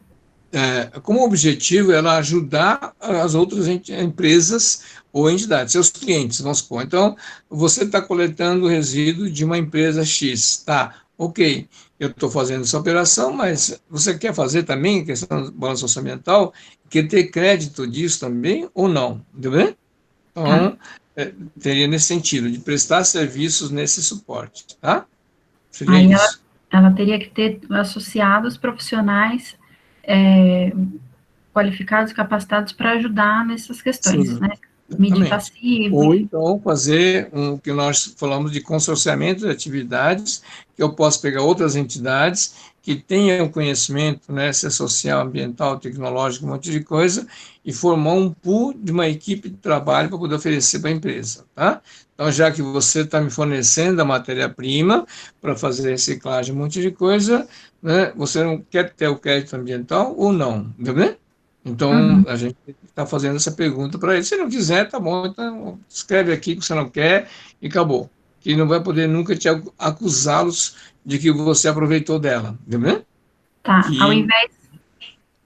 Como objetivo, ela ajudar as outras empresas ou entidades, seus clientes, vamos supor. Então, você está coletando o resíduo de uma empresa X, tá? Ok, eu estou fazendo essa operação, mas você quer fazer também questão do balanço orçamental, quer ter crédito disso também ou não, entendeu?
Tá.
Então, teria nesse sentido, de prestar serviços nesse suporte, tá? Seria
Aí ela,
isso.
ela teria que ter associados profissionais é, qualificados, capacitados para ajudar nessas questões,
Sim,
né? Medir
exatamente.
passivo,
Ou
enfim.
então fazer o que nós falamos de consorciamento de atividades, que eu posso pegar outras entidades que tenham conhecimento, né, se é social, ambiental, tecnológico, um monte de coisa, e formar um pool de uma equipe de trabalho para poder oferecer para a empresa, tá? Então, já que você está me fornecendo a matéria-prima para fazer reciclagem, um monte de coisa, né, você não quer ter o crédito ambiental ou não, entendeu? Então,
Uhum,
a gente está fazendo essa pergunta para ele. Se não quiser, tá bom, então escreve aqui que você não quer e acabou. Que não vai poder nunca te acusá-los de que você aproveitou dela, entendeu?
tá.
Que,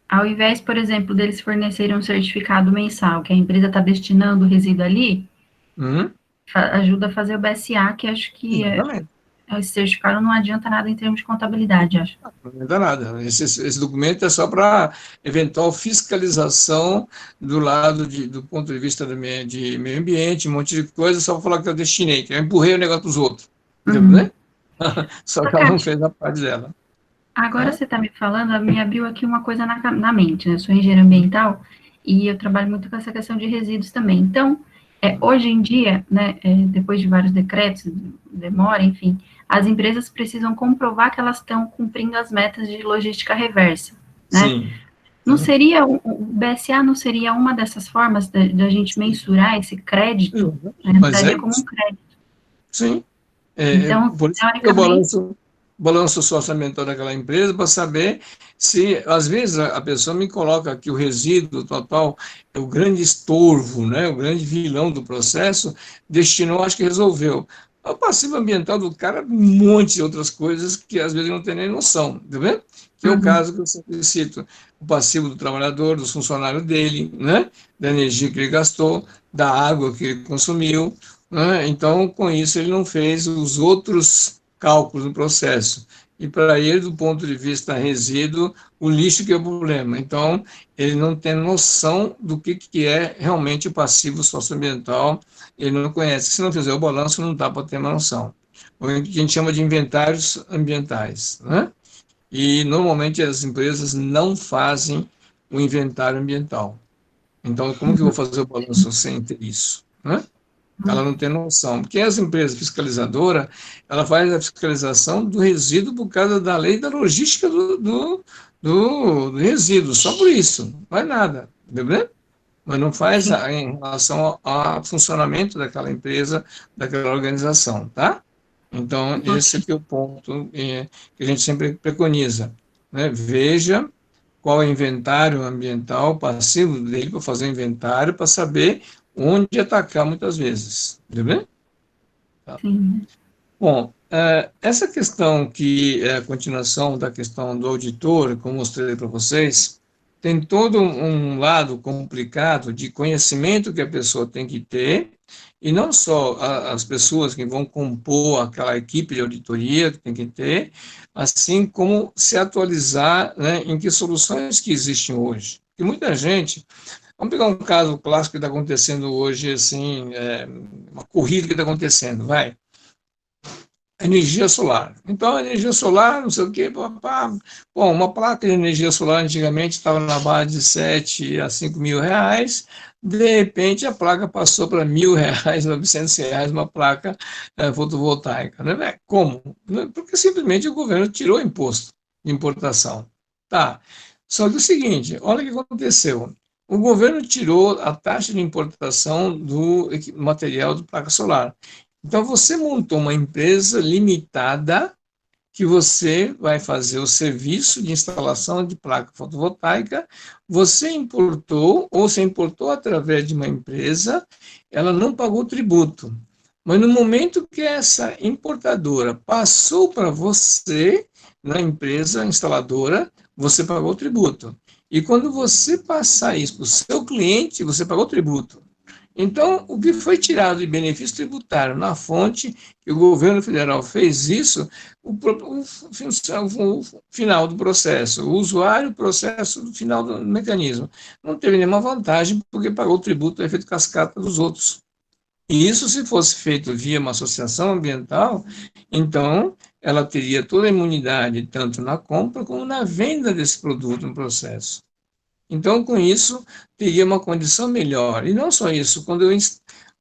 Ao invés, por exemplo, deles fornecerem um certificado mensal, que a empresa está destinando o resíduo ali,
hum,
ajuda a fazer o BSA, que acho que
exatamente,
esse certificado não adianta nada em termos de contabilidade, acho.
não dá nada. Esse documento é só para eventual fiscalização do lado do ponto de vista de meio ambiente, um monte de coisa, só para falar que eu destinei, que eu empurrei o negócio para os outros,
Uhum.
entendeu? Só que ela não
Kátia,
fez a parte dela.
agora
Tá?
você está me falando, me abriu aqui uma coisa na mente, né? Eu sou engenheira ambiental e eu trabalho muito com essa questão de resíduos também. Então, hoje em dia, né, depois de vários decretos, demora, enfim, as empresas precisam comprovar que elas estão cumprindo as metas de logística reversa, né?
Sim.
Não seria, o BSA não seria uma dessas formas da gente mensurar esse crédito, né?
Mas é
Entraria como um
isso,
crédito.
sim.
Então,
Por isso que o
teoricamente,
balanço socioambiental daquela empresa, para saber se, às vezes, a pessoa me coloca que o resíduo total é o grande estorvo, né, o grande vilão do processo, destinou, acho que resolveu. O passivo ambiental do cara, um monte de outras coisas que às vezes não tem nem noção, tá vendo? Que é o
uhum,
caso que eu sempre cito, o passivo do trabalhador, dos funcionários dele, né, da energia que ele gastou, da água que ele consumiu, né? Então, com isso, ele não fez os outros cálculos no processo. E para ele, do ponto de vista resíduo, o lixo que é o problema. Então, ele não tem noção do que é realmente o passivo socioambiental, ele não conhece. Se não fizer o balanço, não dá para ter uma noção. O que a gente chama de inventários ambientais, né? E, normalmente, as empresas não fazem o inventário ambiental. Então, como que eu vou fazer o balanço sem ter isso, né? Ela não tem noção. Porque as empresas fiscalizadoras, ela faz a fiscalização do resíduo por causa da lei da logística do resíduo, só por isso, não faz nada, entendeu? Mas não faz
sim,
em relação ao funcionamento daquela empresa, daquela organização, tá? Então, esse
ok.
aqui é o ponto que a gente sempre preconiza, né? Veja qual é o inventário ambiental passivo dele para fazer o inventário, para saber onde atacar muitas vezes, entendeu? Tá.
Sim.
Bom, essa questão que é a continuação da questão do auditor, como mostrei para vocês, tem todo um lado complicado de conhecimento que a pessoa tem que ter, e não só as pessoas que vão compor aquela equipe de auditoria que tem que ter, assim como se atualizar, né, em que soluções que existem hoje. Porque muita gente, vamos pegar um caso clássico que está acontecendo hoje, assim, uma corrida que está acontecendo, vai energia solar. Então, a energia solar, não sei o quê, papá. Bom, uma placa de energia solar antigamente estava na base de 7 a 5 mil reais, de repente a placa passou para R$ 1.000, R$ 900, uma placa fotovoltaica. Né? Como? Porque simplesmente o governo tirou o imposto de importação. Tá. Só que é o seguinte, olha o que aconteceu. O governo tirou a taxa de importação do material de placa solar. Então, você montou uma empresa limitada que você vai fazer o serviço de instalação de placa fotovoltaica, você importou, ou você importou através de uma empresa, ela não pagou tributo. Mas no momento que essa importadora passou para você, na empresa instaladora, você pagou tributo. E quando você passar isso para o seu cliente, você pagou tributo. Então, o que foi tirado de benefício tributário na fonte, que o governo federal fez isso, o final do processo, o usuário, o processo do final do mecanismo, não teve nenhuma vantagem, porque pagou o tributo do efeito cascata dos outros. E isso, se fosse feito via uma associação ambiental, então ela teria toda a imunidade, tanto na compra como na venda desse produto no processo. Então, com isso, teria uma condição melhor. E não só isso, quando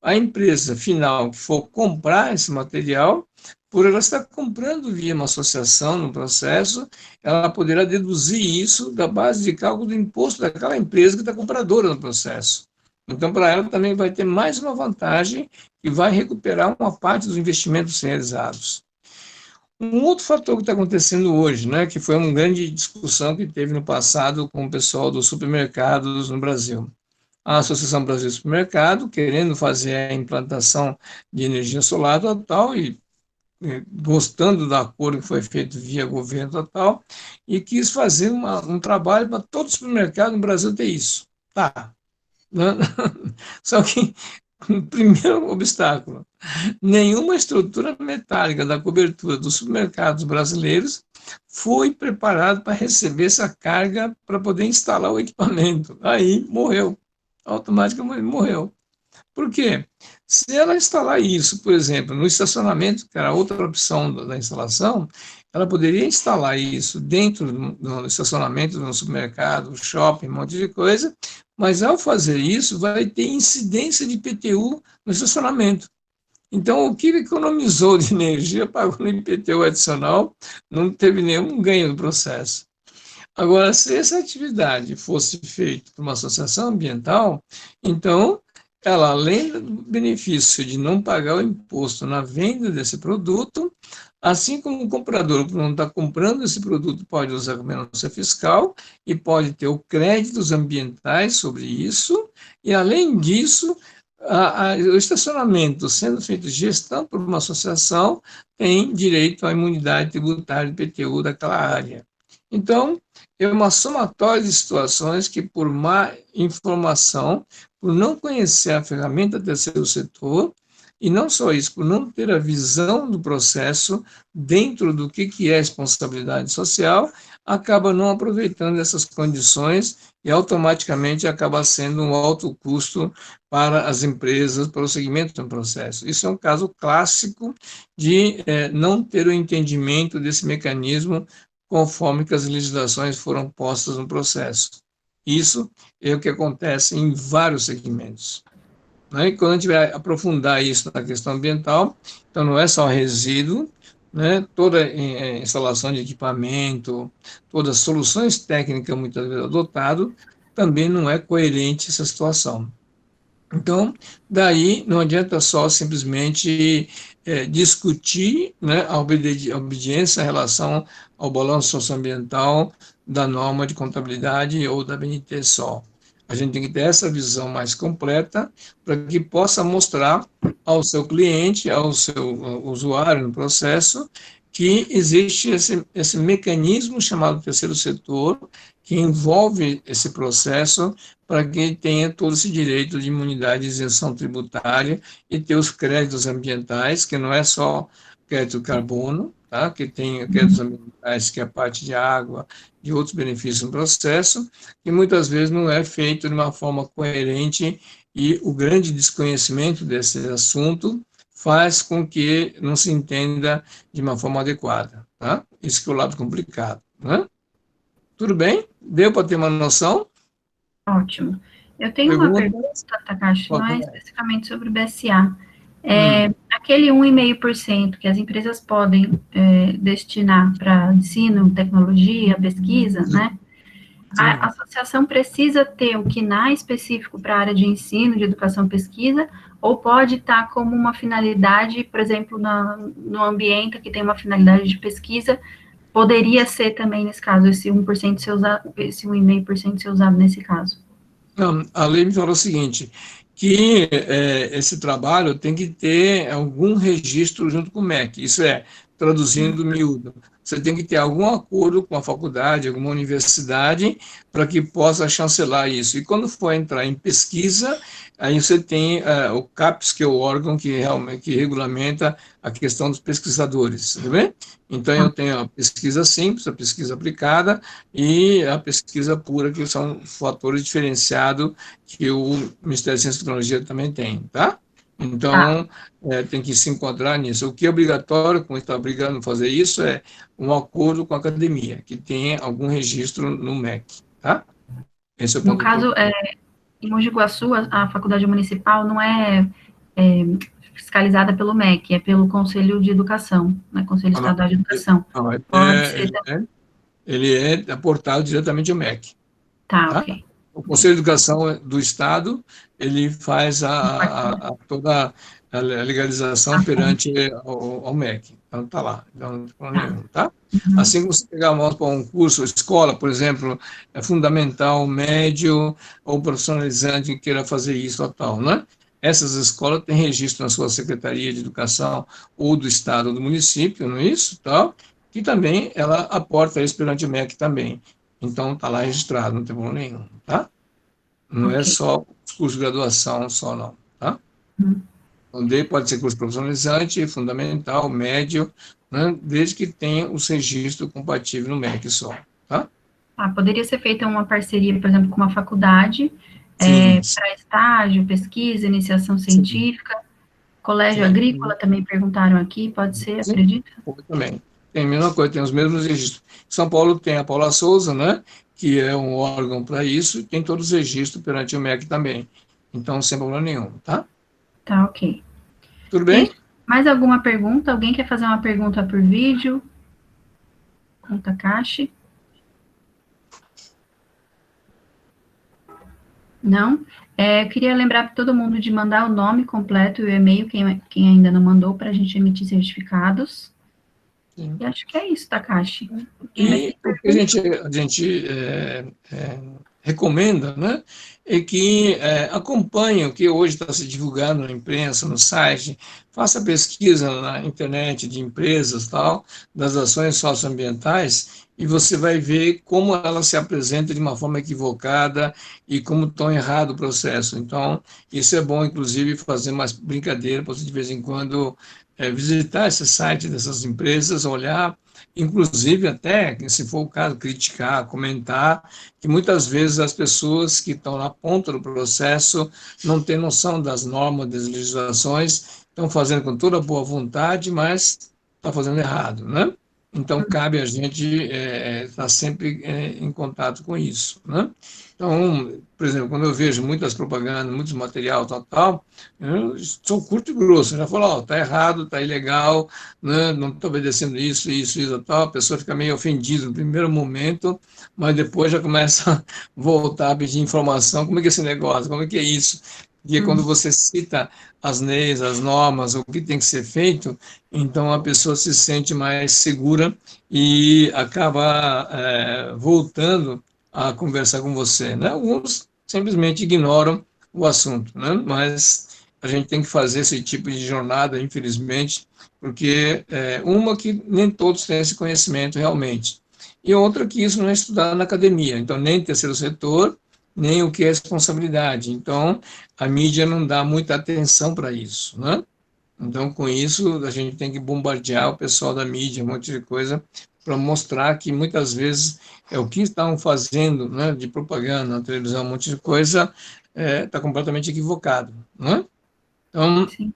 a empresa final que for comprar esse material, por ela estar comprando via uma associação no processo, ela poderá deduzir isso da base de cálculo do imposto daquela empresa que está compradora no processo. Então, para ela também vai ter mais uma vantagem que vai recuperar uma parte dos investimentos realizados. Um outro fator que está acontecendo hoje, né, que foi uma grande discussão que teve no passado com o pessoal dos supermercados no Brasil. A Associação Brasil Supermercado, querendo fazer a implantação de energia solar total e gostando do acordo que foi feito via governo total, e quis fazer um trabalho para todo supermercado no Brasil ter isso. Tá. Só que o primeiro obstáculo, nenhuma estrutura metálica da cobertura dos supermercados brasileiros foi preparada para receber essa carga para poder instalar o equipamento. Aí morreu, automaticamente morreu. Por quê? Se ela instalar isso, por exemplo, no estacionamento, que era outra opção da instalação, ela poderia instalar isso dentro do estacionamento, no supermercado, no shopping, um monte de coisa, mas ao fazer isso, vai ter incidência de IPTU no estacionamento. Então, o que economizou de energia pagou no IPTU adicional, não teve nenhum ganho no processo. Agora, se essa atividade fosse feita por uma associação ambiental, então ela, além do benefício de não pagar o imposto na venda desse produto, assim como o comprador que não está comprando esse produto pode usar como renúncia fiscal e pode ter o créditos ambientais sobre isso, e além disso, o estacionamento sendo feito gestão por uma associação tem direito à imunidade tributária do IPTU daquela área. Então, é uma somatória de situações que, por má informação, por não conhecer a ferramenta do terceiro setor, e não só isso, por não ter a visão do processo dentro do que é responsabilidade social, acaba não aproveitando essas condições e automaticamente acaba sendo um alto custo para as empresas, para o segmento do processo. Isso é um caso clássico de não ter o entendimento desse mecanismo conforme que as legislações foram postas no processo. Isso é o que acontece em vários segmentos. Né? E quando a gente vai aprofundar isso na questão ambiental, então não é só resíduo, né? Toda instalação de equipamento, todas as soluções técnicas muitas vezes adotadas, também não é coerente essa situação. Então, daí não adianta só simplesmente discutir, né, a obediência em relação ao balanço socioambiental da norma de contabilidade ou da BNT só. A gente tem que ter essa visão mais completa para que possa mostrar ao seu cliente, ao seu usuário no processo, que existe esse mecanismo chamado terceiro setor, que envolve esse processo para que tenha todo esse direito de imunidade e isenção tributária e ter os créditos ambientais, que não é só crédito carbono, tá? Que tem créditos ambientais, que é a parte de água, de outros benefícios no processo, e muitas vezes não é feito de uma forma coerente, e o grande desconhecimento desse assunto faz com que não se entenda de uma forma adequada, tá? Isso que é o lado complicado, né? Tudo bem? Deu para ter uma noção?
Ótimo. Eu tenho uma pergunta, Takashi, mais especificamente sobre o BSA. Aquele 1,5% que as empresas podem destinar para ensino, tecnologia, pesquisa, né? A associação precisa ter o KINAI específico para a área de ensino, de educação e pesquisa, ou pode estar como uma finalidade, por exemplo, no ambiente que tem uma finalidade de pesquisa, poderia ser também, nesse caso, esse 1% ser usado, esse 1,5% ser usado nesse caso?
Não, a lei me falou o seguinte, que esse trabalho tem que ter algum registro junto com o MEC, isso é, traduzindo miúdo, você tem que ter algum acordo com a faculdade, alguma universidade, para que possa chancelar isso. E quando for entrar em pesquisa, aí você tem o CAPES, que é o órgão que realmente que regulamenta a questão dos pesquisadores, tá bem? Então, eu tenho a pesquisa simples, a pesquisa aplicada e a pesquisa pura, que são fatores diferenciados que o Ministério da Ciência e Tecnologia também tem, tá? Então, tem que se enquadrar nisso. O que é obrigatório, como está obrigando a fazer isso, é um acordo com a academia, que tenha algum registro no MEC, tá? Esse é o
No
ponto
caso,
importante.
em Mogi Guaçu, a faculdade municipal não é fiscalizada pelo MEC, é pelo Conselho de Educação, né, Conselho
Ah, não,
Estadual de Educação.
não,
Pode ser
ele é aportado diretamente ao MEC,
tá,
tá?
ok.
O Conselho de Educação do Estado, ele faz toda a legalização perante ao MEC. Então, está lá, então, não tem problema nenhum, tá?
Uhum.
Assim como você pegar a mão para um curso, escola, por exemplo, é fundamental, médio ou profissionalizante que queira fazer isso ou tal, né? Essas escolas têm registro na sua Secretaria de Educação ou do Estado ou do município, não é isso? Tal, que também ela aporta isso perante o MEC também. Então, está lá registrado, não tem problema nenhum, tá? Não é
Ok.
só os cursos de graduação, só não, tá?
Uhum.
Então, pode ser curso profissionalizante, fundamental, médio, né? Desde que tenha os registros compatíveis no MEC só, tá?
Poderia ser feita uma parceria, por exemplo, com uma faculdade,
Sim,
para estágio, pesquisa, iniciação
sim,
científica, colégio agrícola,
sim,
também perguntaram aqui, pode ser,
sim,
acredita?
também. Tem a mesma coisa, tem os mesmos registros. São Paulo tem a Paula Souza, né? Que é um órgão para isso, e tem todos os registros perante o MEC também. Então, sem problema nenhum, tá?
Tá, ok.
Tudo bem?
Gente, mais alguma pergunta? Alguém quer fazer uma pergunta por vídeo? Com Takashi? Não? Eu queria lembrar para todo mundo de mandar o nome completo e o e-mail, quem ainda não mandou, para a gente emitir certificados.
Sim.
E acho que é isso, Takashi. Quem mais
E
tem
o que
pergunta?
a gente recomenda, né, é que acompanhe o que hoje está se divulgando na imprensa, no site, faça pesquisa na internet de empresas, tal, das ações socioambientais, e você vai ver como ela se apresenta de uma forma equivocada e como tão errado o processo. Então, isso é bom, inclusive, fazer mais brincadeira, para você de vez em quando visitar esse site dessas empresas, olhar, inclusive até, se for o caso, criticar, comentar, que muitas vezes as pessoas que estão na ponta do processo não têm noção das normas, das legislações, estão fazendo com toda boa vontade, mas está fazendo errado, né? Então, cabe a gente estar sempre em contato com isso, né? Então, por exemplo, quando eu vejo muitas propagandas, muitos material, tal, eu sou curto e grosso, eu já falo, ó, tá errado, tá ilegal, né, não está obedecendo isso, tal, a pessoa fica meio ofendida no primeiro momento, mas depois já começa a voltar a pedir informação, como é que é esse negócio, como é que é isso? E quando você cita as leis, as normas, o que tem que ser feito, então a pessoa se sente mais segura e acaba voltando a conversar com você, né? Alguns simplesmente ignoram o assunto, né? Mas a gente tem que fazer esse tipo de jornada, infelizmente, porque uma que nem todos têm esse conhecimento realmente, e outra que isso não é estudado na academia, então nem terceiro setor, nem o que é responsabilidade. Então, a mídia não dá muita atenção para isso, né? Então, com isso, a gente tem que bombardear o pessoal da mídia, um monte de coisa, para mostrar que muitas vezes o que estão fazendo, né, de propaganda na televisão, um monte de coisa, está completamente equivocado, né? Então,
Sim.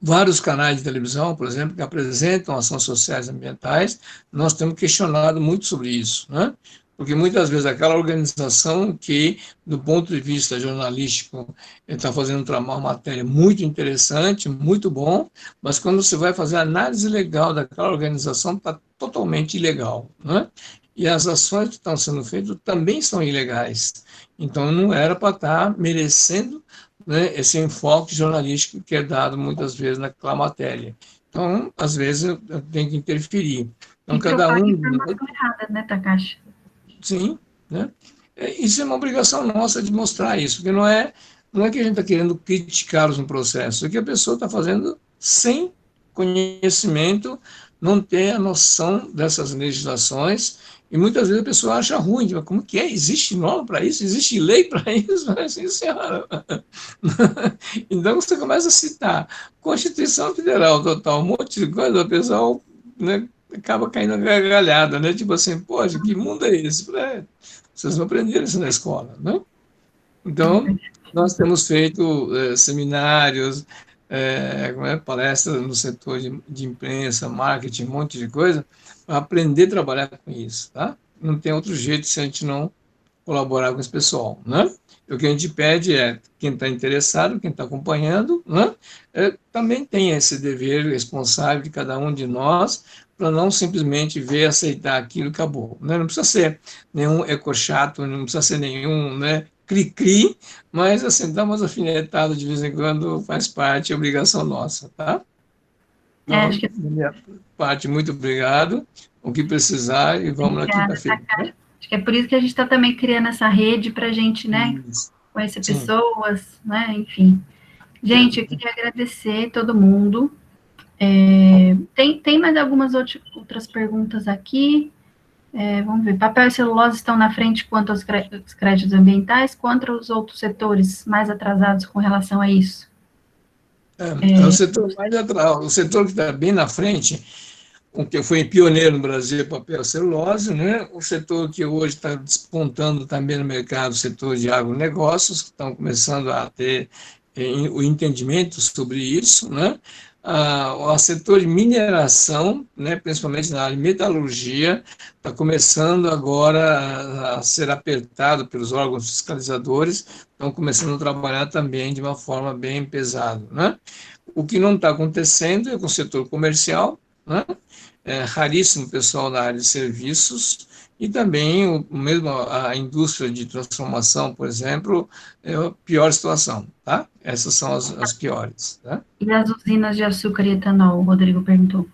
vários canais de televisão, por exemplo, que apresentam ações sociais e ambientais, nós temos questionado muito sobre isso, né? Porque muitas vezes aquela organização que, do ponto de vista jornalístico, está fazendo uma matéria muito interessante, muito bom, mas quando você vai fazer a análise legal daquela organização, está totalmente ilegal, né? e as ações que estão sendo feitas também são ilegais. Então, não era para estar merecendo, né, esse enfoque jornalístico que é dado muitas vezes naquela matéria. Então, às vezes, eu tenho que interferir. Então,
E
cada
propaga
um...
informação errada, né, Takashi?
Sim, né? Isso é uma obrigação nossa de mostrar isso, porque não é que a gente está querendo criticá-los no processo, é que a pessoa está fazendo sem conhecimento, não tem a noção dessas legislações, e muitas vezes a pessoa acha ruim, tipo, como que é? Existe norma para isso? Existe lei para isso? Assim, senhora. Então você começa a citar Constituição Federal, total, um monte de coisa, o pessoal, né, acaba caindo na gargalhada, né? Tipo assim, poxa, que mundo é esse? Vocês não aprenderam isso na escola, né? Então, nós temos feito seminários, palestras no setor de imprensa, marketing, um monte de coisa, para aprender a trabalhar com isso, tá? Não tem outro jeito se a gente não colaborar com esse pessoal, né? O que a gente pede é quem está interessado, quem está acompanhando, né? Também tem esse dever responsável de cada um de nós para não simplesmente ver, aceitar aquilo e acabou, né? Não precisa ser nenhum ecochato, não precisa ser nenhum, né, cri-cri, mas assim, dar umas alfinetadas de vez em quando faz parte, é obrigação nossa, tá?
Acho
Então,
que...
da minha parte, muito obrigado. O que precisar e vamos na
Obrigada,
quinta-feira,
Takashi.
né?
Acho que é por isso que a gente está também criando essa rede para a gente, né,
Isso.
conhecer
Sim.
pessoas, né, enfim. Gente, eu
Certo.
queria agradecer todo mundo. Tem mais algumas outras perguntas aqui. Vamos ver. Papel e celulose estão na frente quanto aos créditos ambientais, quanto aos outros setores mais atrasados com relação a isso?
É o setor mais atrás, o setor que está bem na frente, o que foi pioneiro no Brasil, é papel e celulose, né? O setor que hoje está despontando também no mercado, o setor de agronegócios, que estão começando a ter o entendimento sobre isso, né? O setor de mineração, né, principalmente na área de metalurgia, está começando agora a ser apertado pelos órgãos fiscalizadores, estão começando a trabalhar também de uma forma bem pesada, né? O que não está acontecendo é com o setor comercial, né? É raríssimo o pessoal na área de serviços, e também mesmo a indústria de transformação, por exemplo, é a pior situação, tá? Essas são as piores, tá?
E as usinas de açúcar e etanol, o Rodrigo perguntou.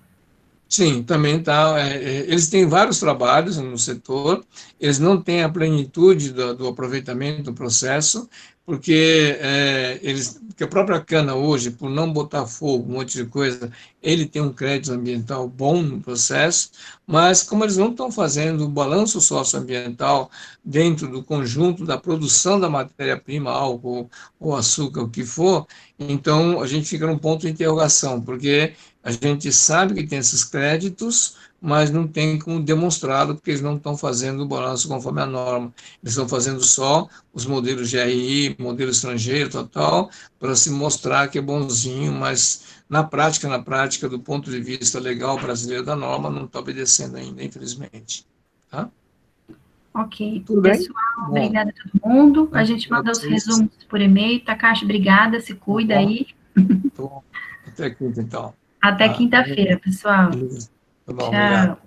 Sim, também tá. Eles têm vários trabalhos no setor, eles não têm a plenitude do aproveitamento do processo, porque porque a própria cana hoje, por não botar fogo, um monte de coisa, ele tem um crédito ambiental bom no processo, mas como eles não estão fazendo o balanço socioambiental dentro do conjunto da produção da matéria-prima, álcool ou açúcar, o que for, então a gente fica num ponto de interrogação, porque a gente sabe que tem esses créditos, mas não tem como demonstrá-lo, porque eles não estão fazendo o balanço conforme a norma. Eles estão fazendo só os modelos GRI, modelo estrangeiro, total, para se mostrar que é bonzinho, mas na prática, do ponto de vista legal brasileiro da norma, não está obedecendo ainda, infelizmente. Tá?
Ok.
Tudo bem?
Pessoal,
Bom,
obrigada a todo mundo. A
né,
gente
para
manda os
vocês,
resumos por e-mail. Takashi, obrigada. Se
tá
cuida
bom?
aí.
Tô, até quinta, então.
Até
Tá?
quinta-feira, pessoal.
Beleza. Tá bom, obrigado.
Tchau.